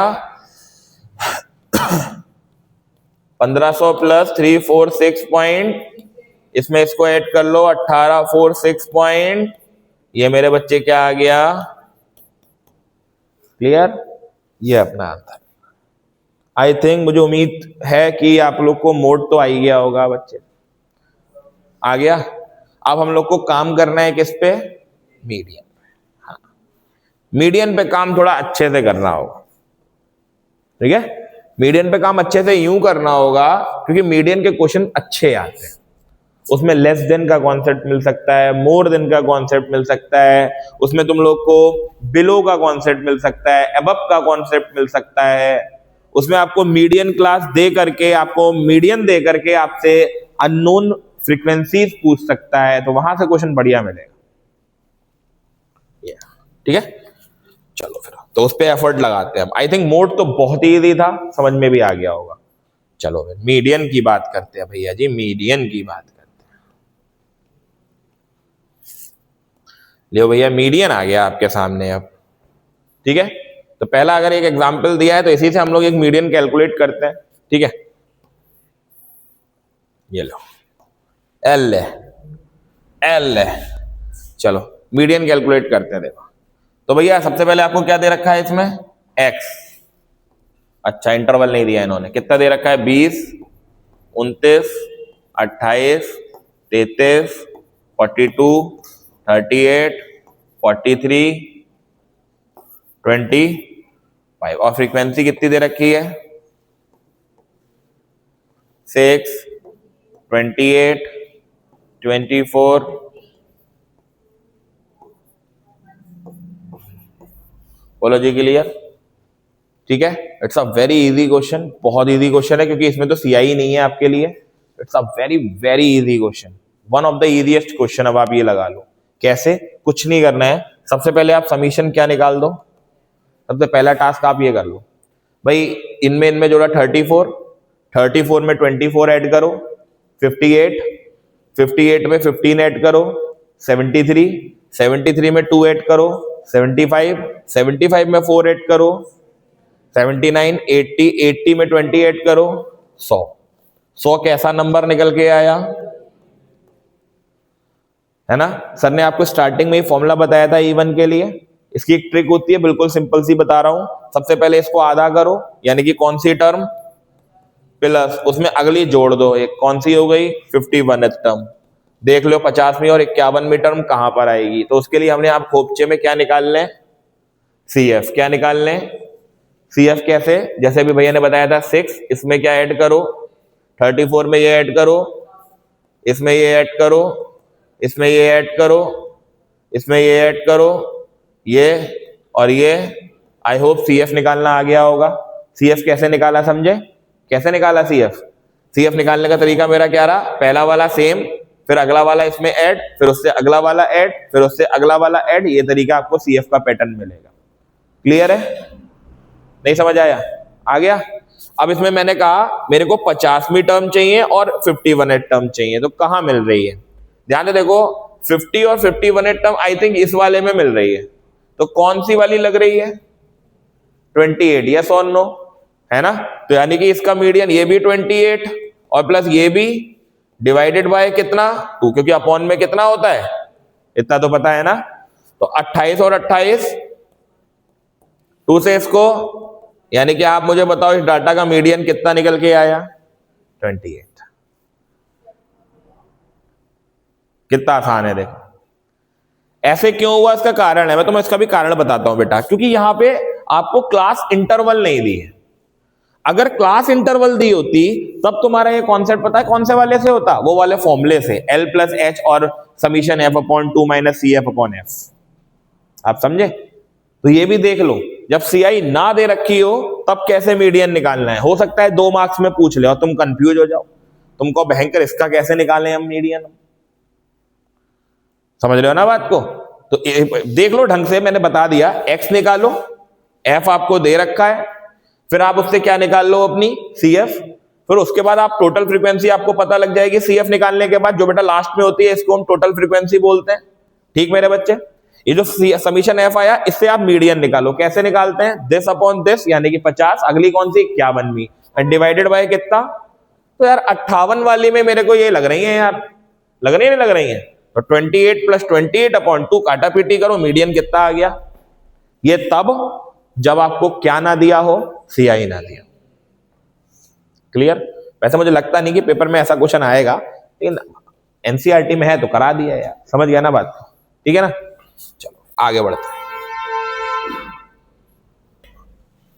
1500 प्लस 346 पॉइंट, इसमें इसको ऐड कर लो 1846 पॉइंट। ये मेरे बच्चे क्या आ गया? क्लियर? ये अपना आंसर। आई थिंक, मुझे उम्मीद है कि आप लोग को मोड तो आ ही गया होगा बच्चे, आ गया। अब हम लोग को काम करना है किस पे? मीडियन। हाँ मीडियन पे काम थोड़ा अच्छे से करना होगा, ठीक है। मीडियन पे काम अच्छे से यूं करना होगा क्योंकि मीडियन के क्वेश्चन अच्छे आते हैं, उसमें लेस देन का कॉन्सेप्ट मिल सकता है, मोर देन का कॉन्सेप्ट मिल सकता है, उसमें तुम लोग को बिलो का कॉन्सेप्ट मिल सकता है, अबव का कॉन्सेप्ट मिल सकता है, उसमें आपको मीडियन क्लास दे करके, आपको मीडियन दे करके आपसे अननोन फ्रीक्वेंसीज पूछ सकता है, तो वहां से क्वेश्चन बढ़िया मिलेगा। ठीक है, चलो फिर तो उस पर एफर्ट लगाते हैं। आई थिंक मोड तो बहुत ही इजी था, समझ में भी आ गया होगा। चलो फिर मीडियन की बात करते हैं भैया जी, मीडियन की बात करते हैं। लियो भैया, मीडियन आ गया आपके सामने अब। ठीक है, तो पहला अगर एक एग्जांपल दिया है तो इसी से हम लोग एक मीडियन कैलकुलेट करते हैं। ठीक है, ये लो एल है, एल है, चलो मीडियन कैलकुलेट करते हैं। देखो तो भैया सबसे पहले आपको क्या दे रखा है इसमें, एक्स। अच्छा, इंटरवल नहीं दिया इन्होंने, कितना दे रखा है, 20, 29, 28, 33, 42, 38, 43, 25, और फ्रीक्वेंसी कितनी दे रखी है, 6, 28, 24, बोलो जी क्लियर। ठीक है, it's a very easy question, बहुत इजी क्वेश्चन है क्योंकि इसमें तो सीआई नहीं है आपके लिए। It's a very very easy question, one of the easiest question. अब आप ये लगा लो कैसे, कुछ नहीं करना है, सबसे पहले आप समीशन क्या निकाल दो। सबसे पहला टास्क आप ये कर लो भाई, इनमें जोड़ा 34, 34 में 24 ऐड करो, 58, 58 में 15 ऐड करो, 73, 73 में 2 ऐड करो, 75, 75 में 4 ऐड करो, 79, 80, 80 में 20 ऐड करो, 100। 100 कैसा नंबर निकल के आया है ना। सर ने आपको स्टार्टिंग में ही फॉर्मूला बताया था E1 के लिए। इसकी एक ट्रिक होती है, बिल्कुल सिंपल सी बता रहा हूं। सबसे पहले इसको आधा करो, यानी कि कौन सी टर्म, प्लस उसमें अगली जोड़ दो, एक कौन सी हो गई, 51th टर्म। देख लो 50वीं और 51वीं टर्म कहां पर आएगी। तो उसके लिए हमने आप खोपचे में क्या निकाल लें, CF। क्या निकाल लें, CF कैसे, जैसे भी भैया ने बताया था 6, इसमें क्या ऐड करो, 34 में ये ऐड करो, इसमें ये ऐड करो, इसमें ये ऐड करो, इसमें ये ऐड करो, ये और ये। आई होप CF निकालना आ गया होगा। CF कैसे निकाला समझे, कैसे निकाला CF। CF निकालने का तरीका मेरा क्या रहा, पहला वाला सेम, फिर अगला वाला इसमें ऐड, फिर उससे अगला वाला ऐड, फिर उससे अगला वाला ऐड। ये तरीका आपको CF का पैटर्न मिलेगा। क्लियर है, नहीं समझ आया, आ गया। अब इसमें मैंने कहा मेरे को 50वीं टर्म चाहिए और 51th टर्म चाहिए, तो कहां मिल रही है, ध्यान से देखो। 50 और 51th टर्म आई थिंक इस वाले में मिल रही है, तो कौन सी वाली लग रही है, 28, यस और नो, है ना। तो यानी कि इसका मीडियन ये भी 28 और प्लस ये भी, डिवाइडेड बाय कितना, 2, क्योंकि अपॉन में कितना होता है, इतना तो पता है ना। तो 28 और 28, 2 से इसको, यानी कि आप मुझे बताओ इस डाटा का मीडियन कितना निकल के आया, 28। कितना आसान है देखो। ऐसे क्यों हुआ, इसका कारण है, मैं तुम्हें इसका भी कारण बताता हूं बेटा। क्योंकि यहां पे आपको क्लास इंटरवल नहीं दी है। अगर क्लास इंटरवल दी होती तब तुम्हारा ये कॉन्सेप्ट पता है कौन से वाले से होता, वो वाले फॉर्मूले से, L+H और समीशन F/2 - CF/F। आप समझे। तो ये भी देख लो, जब CI ना दे रखी हो तब कैसे मीडियन निकालना है। हो सकता है 2 मार्क्स में पूछ ले और तुम कंफ्यूज हो जाओ, तुमको भयंकर इसका कैसे निकालें हम मीडियन। समझ रहे हो ना बात को। तो देख लो ढंग से, मैंने बता दिया, X निकालो, F आपको दे रखा है, फिर आप उससे क्या निकाल लो अपनी CF, फिर उसके बाद आप टोटल फ्रीक्वेंसी आपको पता लग जाएगी। CF निकालने के बाद जो बेटा लास्ट में होती है इसको हम टोटल फ्रीक्वेंसी बोलते हैं। ठीक मेरे बच्चे, ये जो समीशन F आया इससे आप मीडियन निकालो। कैसे निकालते हैं, दिस अपॉन दिस, यानी कि 50, अगली कौन सी 51वीं, एंड डिवाइडेड बाय कितना। तो यार 58 वाली में मेरे को ये लग रही है यार, लग रही है नहीं लग रही है। तो 28 + 28/2 काटा पीटी करो, मीडियन कितना आ गया। ये तब जब आपको क्या ना दिया हो, CI ना दिया। क्लियर। वैसे मुझे लगता नहीं कि पेपर में ऐसा क्वेश्चन आएगा, लेकिन NCERT में है तो करा दिया यार, समझ गया ना बात। ठीक है ना, चलो आगे बढ़ते हैं।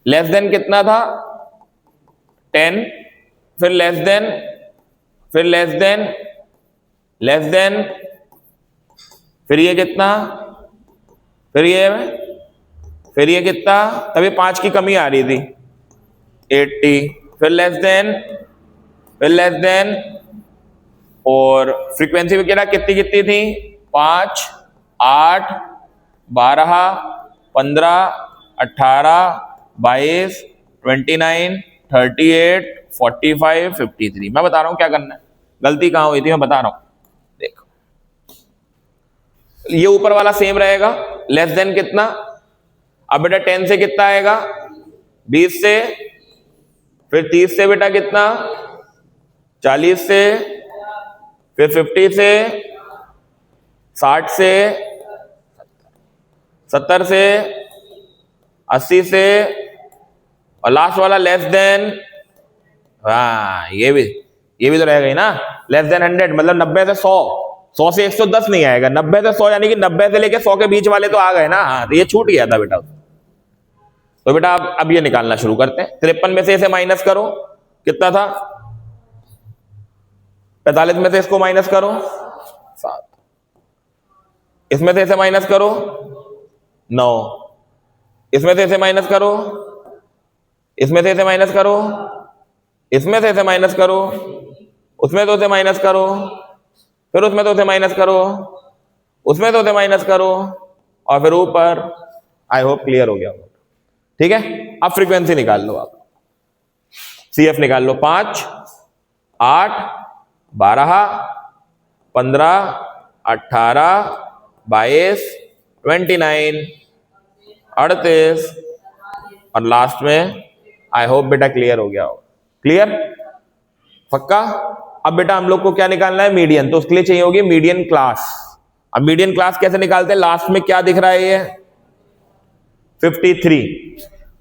लेस देन कितना था, 10, फिर लेस देन, फिर लेस देन, लेस देन, फिर ये कितना, फिर ये कितना, तभी 5 की कमी आ रही थी, 80, फिर लेस देन, फिर लेस देन, और फ्रीक्वेंसी वगैरह कितनी कितनी थी, 5, 8, 12, 15, 18, 22, 29, 38, 45, 53। मैं बता रहा हूं क्या करना है, गलती कहां हुई थी मैं बता रहा हूं। देखो ये ऊपर वाला सेम रहेगा, लेस देन कितना, अब बेटा 10 से कितना आएगा, 20 से, फिर 30 से बेटा कितना, 40 से, फिर 50 से, 60 से, 70 से, 80 से, और लास्ट वाला लेस देन, हाँ ये भी तो रहेगा ही ना, लेस देन 100, मतलब 90 से 100, 100 से 110 नहीं आएगा, 90 से 100 यानी कि 90 से लेके 100 के बीच वाले तो आ गए ना। हाँ तो ये छूट गया था बेटा। तो बेटा अब ये निकालना शुरू करते हैं। 53 में से इसे माइनस करो, कितना था, 45 में से इसको माइनस करो 7, इसमें से इसे माइनस करो 9, इसमें से इसे माइनस करो, इसमें से इसे माइनस करो, इसमें से इसे माइनस करो, उसमें तो से माइनस करो, फिर उसमें तो से माइनस करो, उसमें तो से माइनस करो, और फिर ऊपर। आई होप क्लियर हो गया। ठीक है, अब फ्रीक्वेंसी निकाल लो आप, CF निकाल लो। 5, 8, 12, 15, 18, 22, 29, 38 और लास्ट में। आई होप बेटा क्लियर हो गया हो। क्लियर, पक्का। अब बेटा हम लोग को क्या निकालना है, मीडियन, तो उसके लिए चाहिए होगी मीडियन क्लास। अब मीडियन क्लास कैसे निकालते हैं, लास्ट में क्या दिख रहा है ये 53।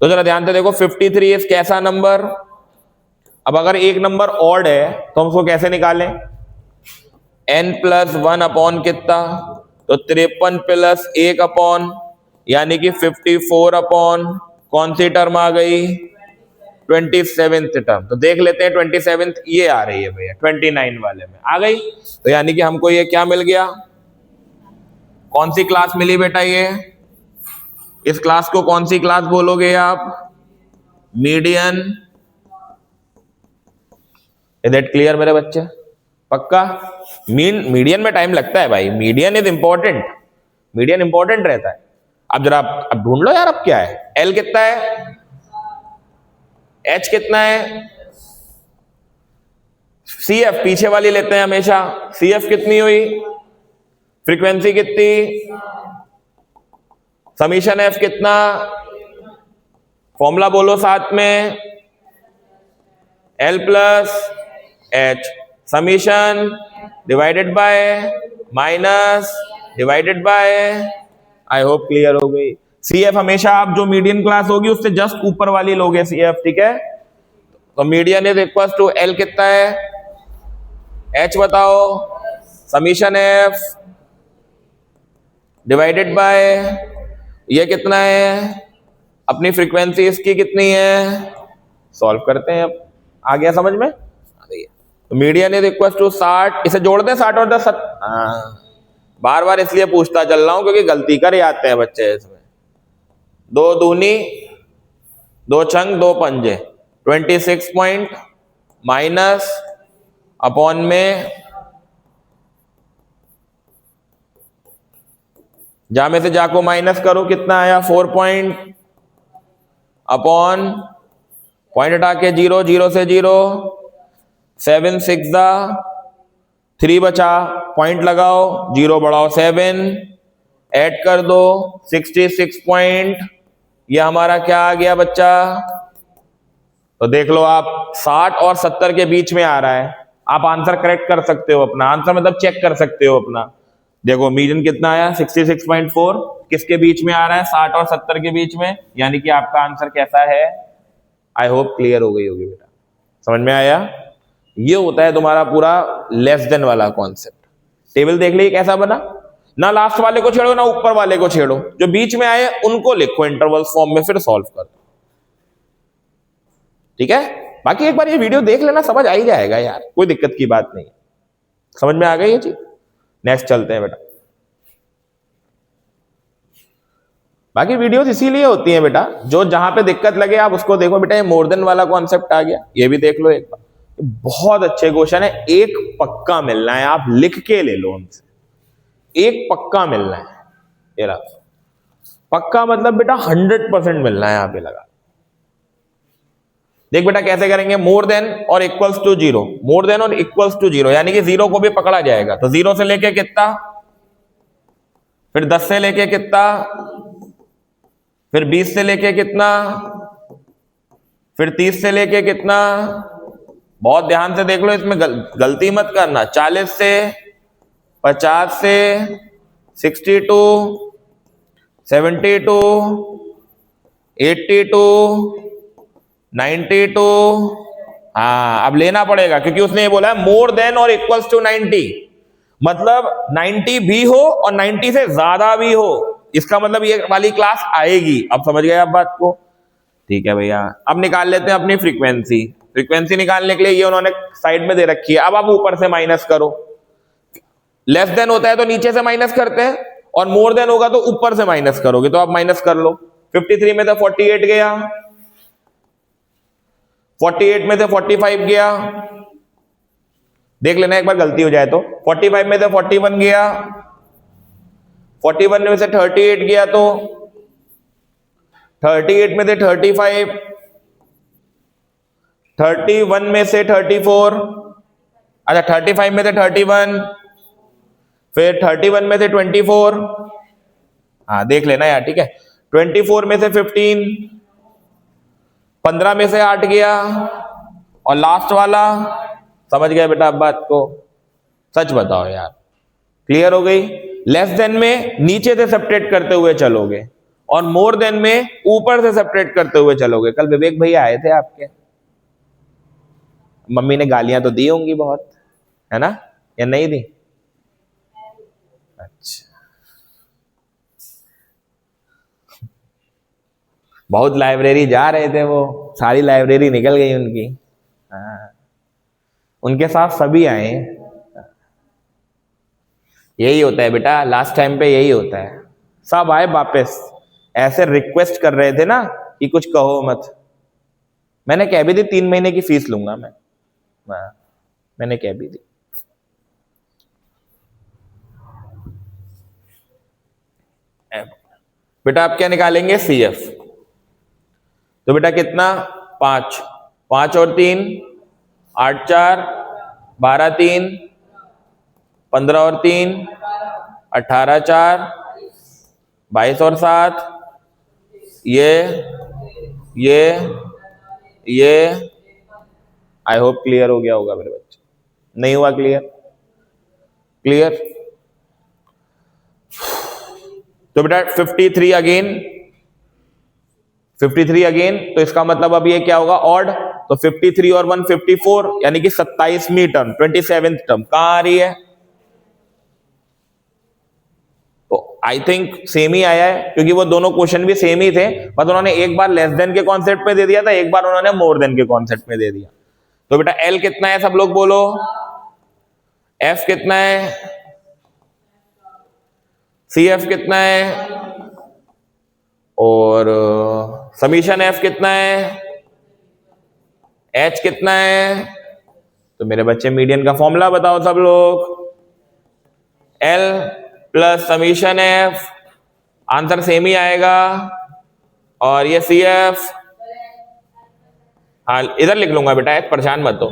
तो जरा ध्यान से देखो, 53 इस कैसा नंबर। अब अगर एक नंबर ऑड है तो हम उसको कैसे निकालें, n+1 अपॉन कितना, तो 53 प्लस 1 अपॉन, यानी कि 54 अपॉन कौन सी टर्म आ गई, 27th टर्म। तो देख लेते हैं 27th ये आ रही है भैया, 29 वाले में आ गई। तो यानी कि हमको ये क्या मिल गया, कौन सी क्लास मिली बेटा, ये इस क्लास को कौन सी क्लास बोलोगे आप, मीडियन। इज दैट क्लियर मेरे बच्चे, पक्का। मीडियन में टाइम लगता है भाई, median is important, median important रहता है। अब जरा अब ढूंढ लो यार, अब क्या है, L कितना है, H कितना है, CF पीछे वाली लेते हैं हमेशा, CF कितनी हुई, फ्रीक्वेंसी कितनी, समीशन F कितना, फॉर्मूला बोलो साथ में, L plus H, summation divided by minus divided by. I hope clear हो गई। CF हमेशा आप जो मीडियन क्लास होगी उससे जस्ट ऊपर वाली लोगे CF, ठीक है। तो median is equal to L कितना है, H बताओ, समीशन F डिवाइडेड बाय ये कितना है, अपनी फ्रीक्वेंसी इसकी कितनी है, सॉल्व करते हैं। अब आ गया समझ में, तो मीडियन इज इक्वल टू 60, इसे जोड़ दें 60 और 10। बार बार इसलिए पूछता चल रहा हूं क्योंकि गलती कर आते हैं बच्चे इसमें। 2 दूनी 2 छंग 2 पंजे, 26 पॉइंट माइनस अपॉन में, जा में से जा को माइनस करो, कितना आया 4 पॉइंट अपॉन पॉइंट हटा के 0, 0 से 0, 7 6 3 बचा, पॉइंट लगाओ, 0 बढ़ाओ 7, ऐड कर दो 66 पॉइंट, ये हमारा क्या आ गया बच्चा, तो देख लो आप 60 और 70 के बीच में आ रहा है। आप आंसर करेक्ट कर सकते हो अपना, आंसर मतलब चेक कर सकते हो अपना। देखो मीडियन कितना आया 66.4, किसके बीच में आ रहा है, 60 और 70 के बीच में, यानी कि आपका आंसर कैसा है। आई होप क्लियर हो गई होगी बेटा, समझ में आया। ये होता है तुम्हारा पूरा लेस देन वाला कॉन्सेप्ट। टेबल देख लीजिए कैसा बना, ना लास्ट वाले को छेड़ो ना ऊपर वाले को छेड़ो, जो बीच में आए उनको लिखो इंटरवल फॉर्म में, फिर सॉल्व कर दो, ठीक है। बाकी एक बार ये वीडियो देख लेना, समझ आ ही जाएगा यार, कोई दिक्कत की बात नहीं। समझ में आ गई ये चीज। नेक्स्ट चलते हैं बेटा। बाकी वीडियोस इसीलिए होती हैं बेटा, जो जहां पे दिक्कत लगे आप उसको देखो बेटा। ये मोर देन वाला कॉन्सेप्ट आ गया, ये भी देख लो एक बार। बहुत अच्छे क्वेश्चन है, एक पक्का मिलना है, आप लिख के ले लो उनसे, एक पक्का मिलना है। ये रहा पक्का, मतलब बेटा 100% मिलना है, यहां पे लगा। देख बेटा कैसे करेंगे, more than or equals to zero, more than or equals to zero, यानी कि जीरो को भी पकड़ा जाएगा। तो जीरो से लेके कितना, फिर 10 से लेके कितना, फिर 20 से लेके कितना, फिर 30 से लेके कितना, बहुत ध्यान से देख लो, इसमें गलती मत करना। 40 से, 50 से, 62, 72, 82, 92। हाँ अब लेना पड़ेगा, क्योंकि उसने ये बोला है मोर देन और इक्वल्स टू 90, मतलब 90 भी हो और 90 से ज्यादा भी हो, इसका मतलब ये वाली क्लास आएगी। अब समझ गए आप बात को? ठीक है भैया, अब निकाल लेते हैं अपनी फ्रीक्वेंसी। फ्रीक्वेंसी निकालने के लिए ये उन्होंने साइड में दे रखी है। अब आप ऊपर से माइनस करो, लेस देन होता है तो नीचे से माइनस करते हैं, और मोर देन होगा तो ऊपर से माइनस करोगे, तो आप माइनस कर लो। 53 में से 48 गया, 48 में से 45 गया, देख लेना एक बार गलती हो जाए तो। 45 में से 41 गया, 41 में से 38 गया, तो 38 में से 35, 31 में से 34, अच्छा 35 में से 31, फिर 31 में से 24, हाँ देख लेना यार, ठीक है। 24 में से 15, 15 में से 8 गया, और लास्ट वाला, समझ गए बेटा अब बात को? सच बताओ यार, क्लियर हो गई? लेस देन में नीचे से सेपरेट करते हुए चलोगे, और मोर देन में ऊपर से सेपरेट करते हुए चलोगे। कल विवेक भैया आए थे आपके, मम्मी ने गालियां तो दी होंगी बहुत, है ना, या नहीं दी? अच्छा, बहुत लाइब्रेरी जा रहे थे वो, सारी लाइब्रेरी निकल गई उनकी। हाँ, उनके साथ सभी आए। यही होता है बेटा, लास्ट टाइम पे यही होता है, सब आए वापस। ऐसे रिक्वेस्ट कर रहे थे ना कि कुछ कहो मत। मैंने कह भी दी 3 महीने की फीस लूंगा मैं, मैंने कह भी दी। बेटा आप क्या निकालेंगे? CF। तो बेटा कितना? 5, 5 और 3, 8 4, 12 3, 15 और 3, 18 4, 22 और 7, ये आई होप क्लियर हो गया होगा मेरे बच्चे। नहीं हुआ क्लियर? क्लियर? तो बेटा 53 अगेन, 53 अगेन, तो इसका मतलब अब ये क्या होगा? ऑड। तो 53 और 1 54, यानी कि 27वीं टर्म, 27th टर्म कहां आ रही है? तो आई थिंक सेम ही आया है, क्योंकि वो दोनों क्वेश्चन भी सेम ही थे, बस उन्होंने एक बार लेस देन के कॉन्सेप्ट में दे दिया था, एक बार उन्होंने मोर देन के कॉन्सेप्ट में दे दिया। तो बेटा L कितना है, सब लोग बोलो। F कितना है? CF कितना है? और समीशन F कितना है? H कितना है? तो मेरे बच्चे मीडियन का फॉर्मूला बताओ सब लोग। L प्लस समीशन F, आंसर सेम ही आएगा। और ये CF, हाँ इधर लिख लूंगा बेटा, परेशान मत हो।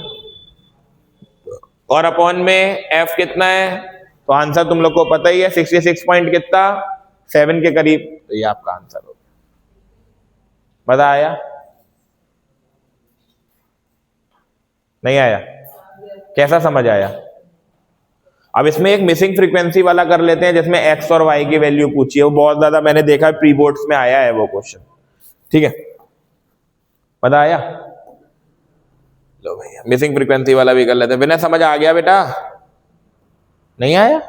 और अपॉन में F कितना है? तो आंसर तुम लोग को पता ही है, 66 पॉइंट कितना, 7 के करीब। तो ये आपका आंसर हो गया। मजा आया? नहीं आया? कैसा समझ आया? अब इसमें एक मिसिंग फ्रीक्वेंसी वाला कर लेते हैं, जिसमें X और Y की वैल्यू पूछी है। वो बहुत ज्यादा मैंने देखा है, प्री बोर्ड्स में आया है वो क्वेश्चन। ठीक है, मजा आया? लो भैया मिसिंग फ्रीक्वेंसी वाला भी कर लेते हैं। बिना समझ आ गया बेटा? नहीं आया?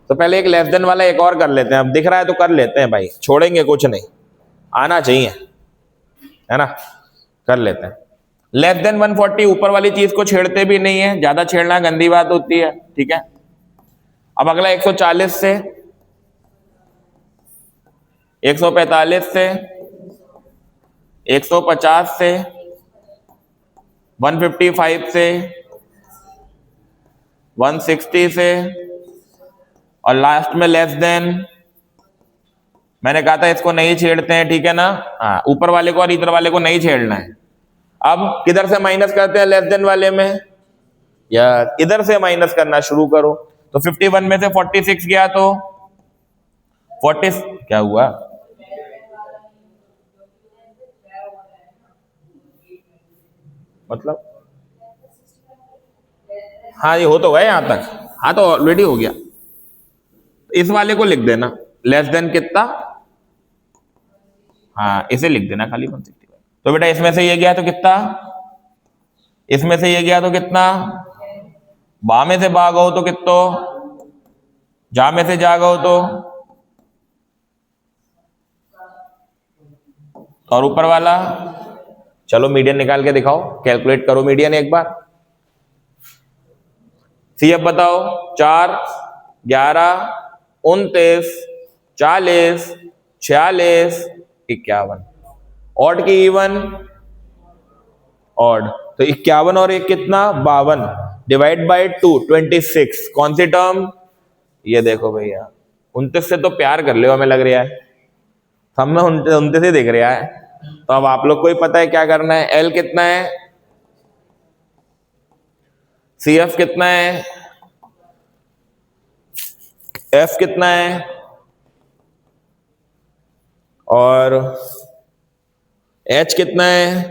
तो पहले एक लेस देन वाला एक और कर लेते हैं। अब दिख रहा है तो कर लेते हैं भाई, छोड़ेंगे कुछ नहीं, आना चाहिए, है ना? कर लेते हैं। लेस देन 140, ऊपर वाली चीज को छेड़ते भी नहीं है, ज्यादा छेड़ना गंदी बात होती है, ठीक है। अब अगला 140 से, 145 से, 150 से, 155 से, 160 से, और लास्ट में लेस देन। मैंने कहा था इसको नहीं छेड़ते हैं, ठीक है ना। हाँ, ऊपर वाले को और इधर वाले को नहीं छेड़ना है। अब किधर से माइनस करते हैं लेस देन वाले में, या इधर से माइनस करना शुरू करो। तो 51 में से 46 गया तो 40 क्या हुआ, मतलब हाँ ये हो तो गया यहां तक, हाँ तो ऑलरेडी हो गया। इस वाले को लिख देना लेस देन कितना, हाँ इसे लिख देना खाली 165। तो बेटा इसमें से ये गया तो कितना, इसमें से ये गया तो कितना, बा में से बा गो तो कितो, जा में से जा गो तो, और ऊपर वाला। चलो मीडियन निकाल के दिखाओ, कैलकुलेट करो मीडियन एक बार। सीएफ बताओ, 4, 11, 29, 40, 46, 51। ऑड की इवन, ऑड, तो 51 और एक कितना 52, डिवाइड बाय 2 26। कौन सी टर्म, ये देखो भैया 29 से तो प्यार कर लो, हमें लग रहा है हम में 29 से दिख रहा है। तो अब आप लोग को ही पता है क्या करना है। एल कितना है, सीएफ कितना है, एफ कितना है, और एच कितना है,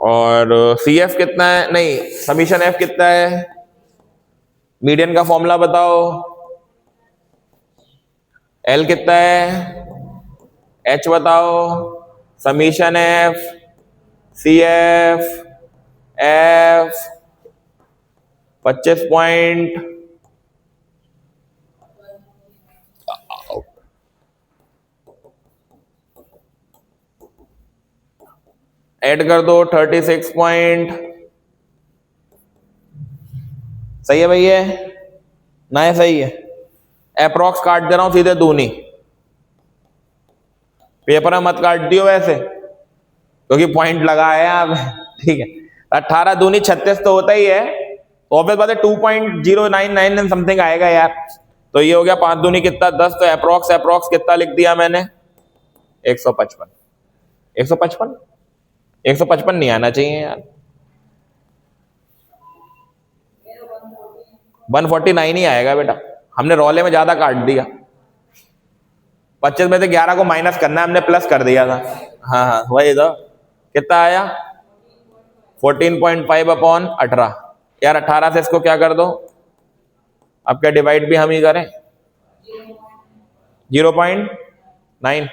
और सीएफ कितना है, नहीं समीशन एफ कितना है। मीडियन का फॉर्मूला बताओ, एल कितना है, एच बताओ, summation F, C F, F 25 point, add कर दो 36 पॉइंट। सही है भैया, ना है सही है। अप्रॉक्स काट दे रहा हूं सीधे दूनी, पेपर में मत काट दियो वैसे, क्योंकि पॉइंट लगा है आप, ठीक है। 18 दूनी 36 तो होता ही है, तो ऑब्वियस बात है 2.099 समथिंग आएगा यार। तो ये हो गया 5 दूनी कितना 10, तो अप्रॉक्स कितना लिख दिया मैंने 155। 155 155 नहीं आना चाहिए यार, 149 ही आएगा बेटा, हमने रोले में ज्यादा काट दिया। 25 में से 11 को माइनस करना है, हमने प्लस कर दिया था। हाँ हाँ वही तो, कितना आया 14.5 अपॉन 18। यार 18 से इसको क्या कर दो, अब क्या डिवाइड भी हम ही करें, 0.9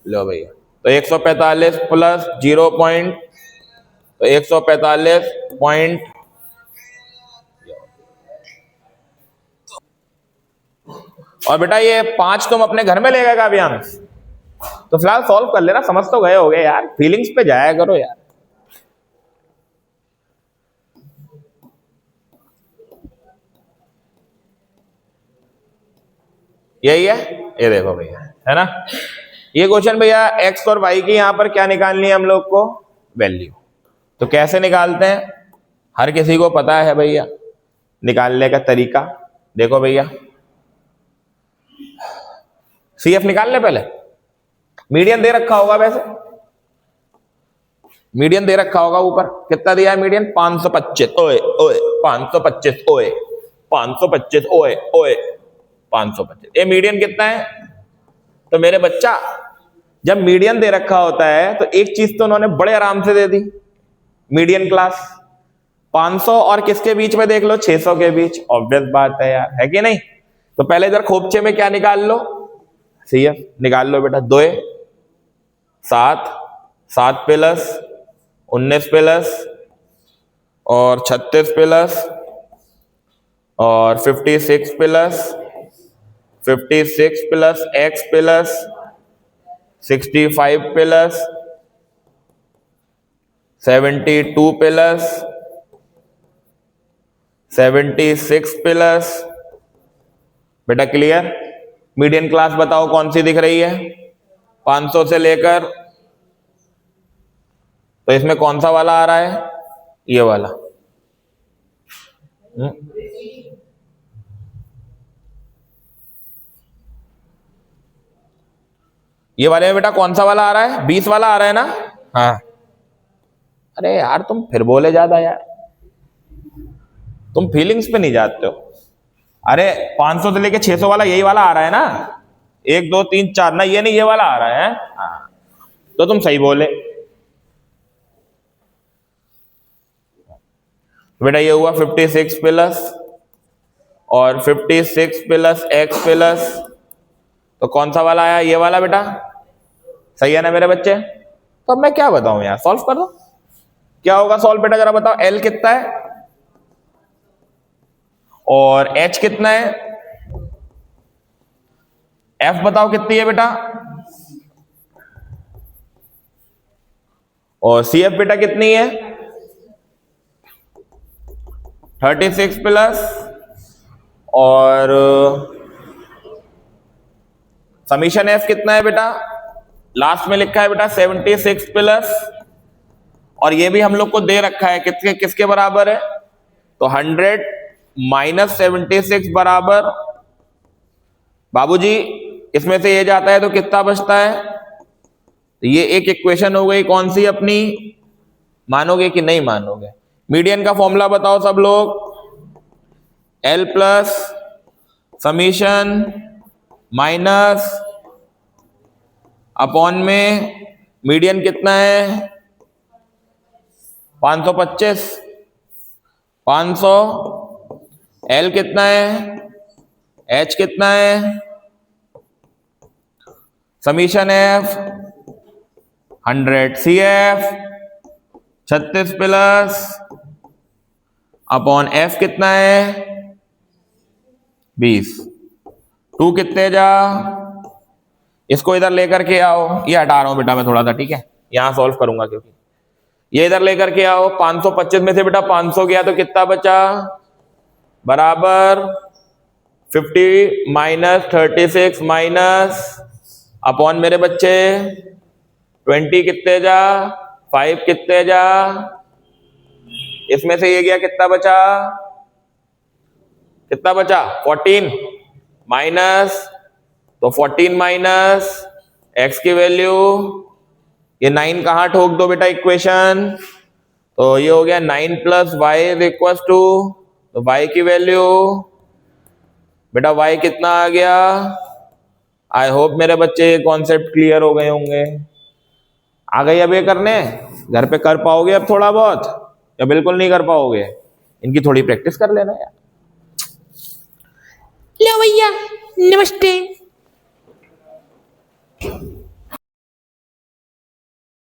लो भैया। तो 145 प्लस 0. तो 145 पॉइंट, और बेटा ये 5 तुम अपने घर में ले गए अभियान, तो फिलहाल सॉल्व कर लेना, समझ तो गए होगे यार, फीलिंग्स पे जाया करो यार। यही है, ये देखो भैया, है ना। ये क्वेश्चन भैया एक्स और वाई की यहां पर क्या निकालनी है हम लोग को, वैल्यू। तो कैसे निकालते हैं, हर किसी को पता है भैया निकालने का तरीका। देखो भैया, सीएफ निकाल ले पहले, मीडियन दे रखा होगा, वैसे मीडियन दे रखा होगा ऊपर, कितना दिया है मीडियन 525, ओए ओए 525, ओए 525, ओए ओए 525। ये मीडियन कितना है, तो मेरे बच्चा जब मीडियन दे रखा होता है तो एक चीज तो उन्होंने बड़े आराम से दे दी, मीडियन क्लास 500 और किसके बीच में देख लो, 600 के बीच। ऑब्वियस बात है यार, है कि नहीं। तो पहले इधर खोपचे में क्या निकाल लो, सीएफ निकाल लो बेटा। 2 7 7 प्लस 19 प्लस और 36 प्लस और 56 plus 56 plus x plus 65 plus 72 plus 76 plus. बेटा क्लियर। मीडियन क्लास बताओ कौन सी दिख रही है, 500 से लेकर तो इसमें कौन सा वाला आ रहा है? ये वाला। ये वाले में बेटा कौन सा वाला आ रहा है? 20 वाला आ रहा है ना? हाँ। अरे यार तुम फिर बोले ज्यादा यार, तुम फीलिंग्स पे नहीं जाते हो। अरे 500 से लेके 600 वाला यही वाला आ रहा है ना? 1 2 3 4 ना, ये नहीं, ये वाला आ रहा है। हाँ, तो तुम सही बोले बेटा। ये हुआ 56 प्लस और 56 प्लस x प्लस, तो कौन सा वाला आया? ये वाला बेटा। सही है ना मेरे बच्चे? तो अब मैं क्या बताऊं यार, सॉल्व कर दो। क्या होगा सॉल्व बेटा, जरा बताओ। L कितना है और H कितना है? F बताओ कितनी है बेटा? और CF बेटा कितनी है? 36 प्लस और समीशन F कितना है बेटा? लास्ट में लिखा है बेटा 76 प्लस, और ये भी हम लोग को दे रखा है किसके किसके बराबर है? तो 100 माइनस 76 बराबर, बाबूजी इसमें से ये जाता है तो कितना बचता है? तो ये एक इक्वेशन हो गई कौन सी अपनी, मानोगे कि नहीं मानोगे? मीडियन का फॉर्मूला बताओ सब लोग। L प्लस समीशन माइनस अपॉन में मीडियन कितना है? 525, 500। L कितना है? H कितना है? Summation F 100, CF 36 plus upon F कितना है? 20। 2 कितने जा? इसको इधर लेकर के आओ, ये हटा रहा हूं बेटा मैं थोड़ा सा, ठीक है? यहां सॉल्व करूंगा क्योंकि ये इधर लेकर के आओ। 525 में से बेटा 500 गया तो कितना बचा? बराबर 50 माइनस 36 माइनस अपॉन मेरे बच्चे 20 कितने जा? 5 कितने जा? इसमें से ये गया, कितना बचा? कितना बचा? 14 माइनस, तो 14 माइनस x की वैल्यू, ये 9 कहां ठोक दो बेटा इक्वेशन? तो ये हो गया 9 plus Y is equal to, तो y की वैल्यू बेटा y कितना आ गया? आई होप मेरे बच्चे ये कॉन्सेप्ट क्लियर हो गए होंगे। आ गई अब ये करने? घर पे कर पाओगे अब थोड़ा बहुत या बिल्कुल नहीं कर पाओगे? इनकी थोड़ी प्रैक्टिस कर लेना यार। लो भैया, नमस्ते।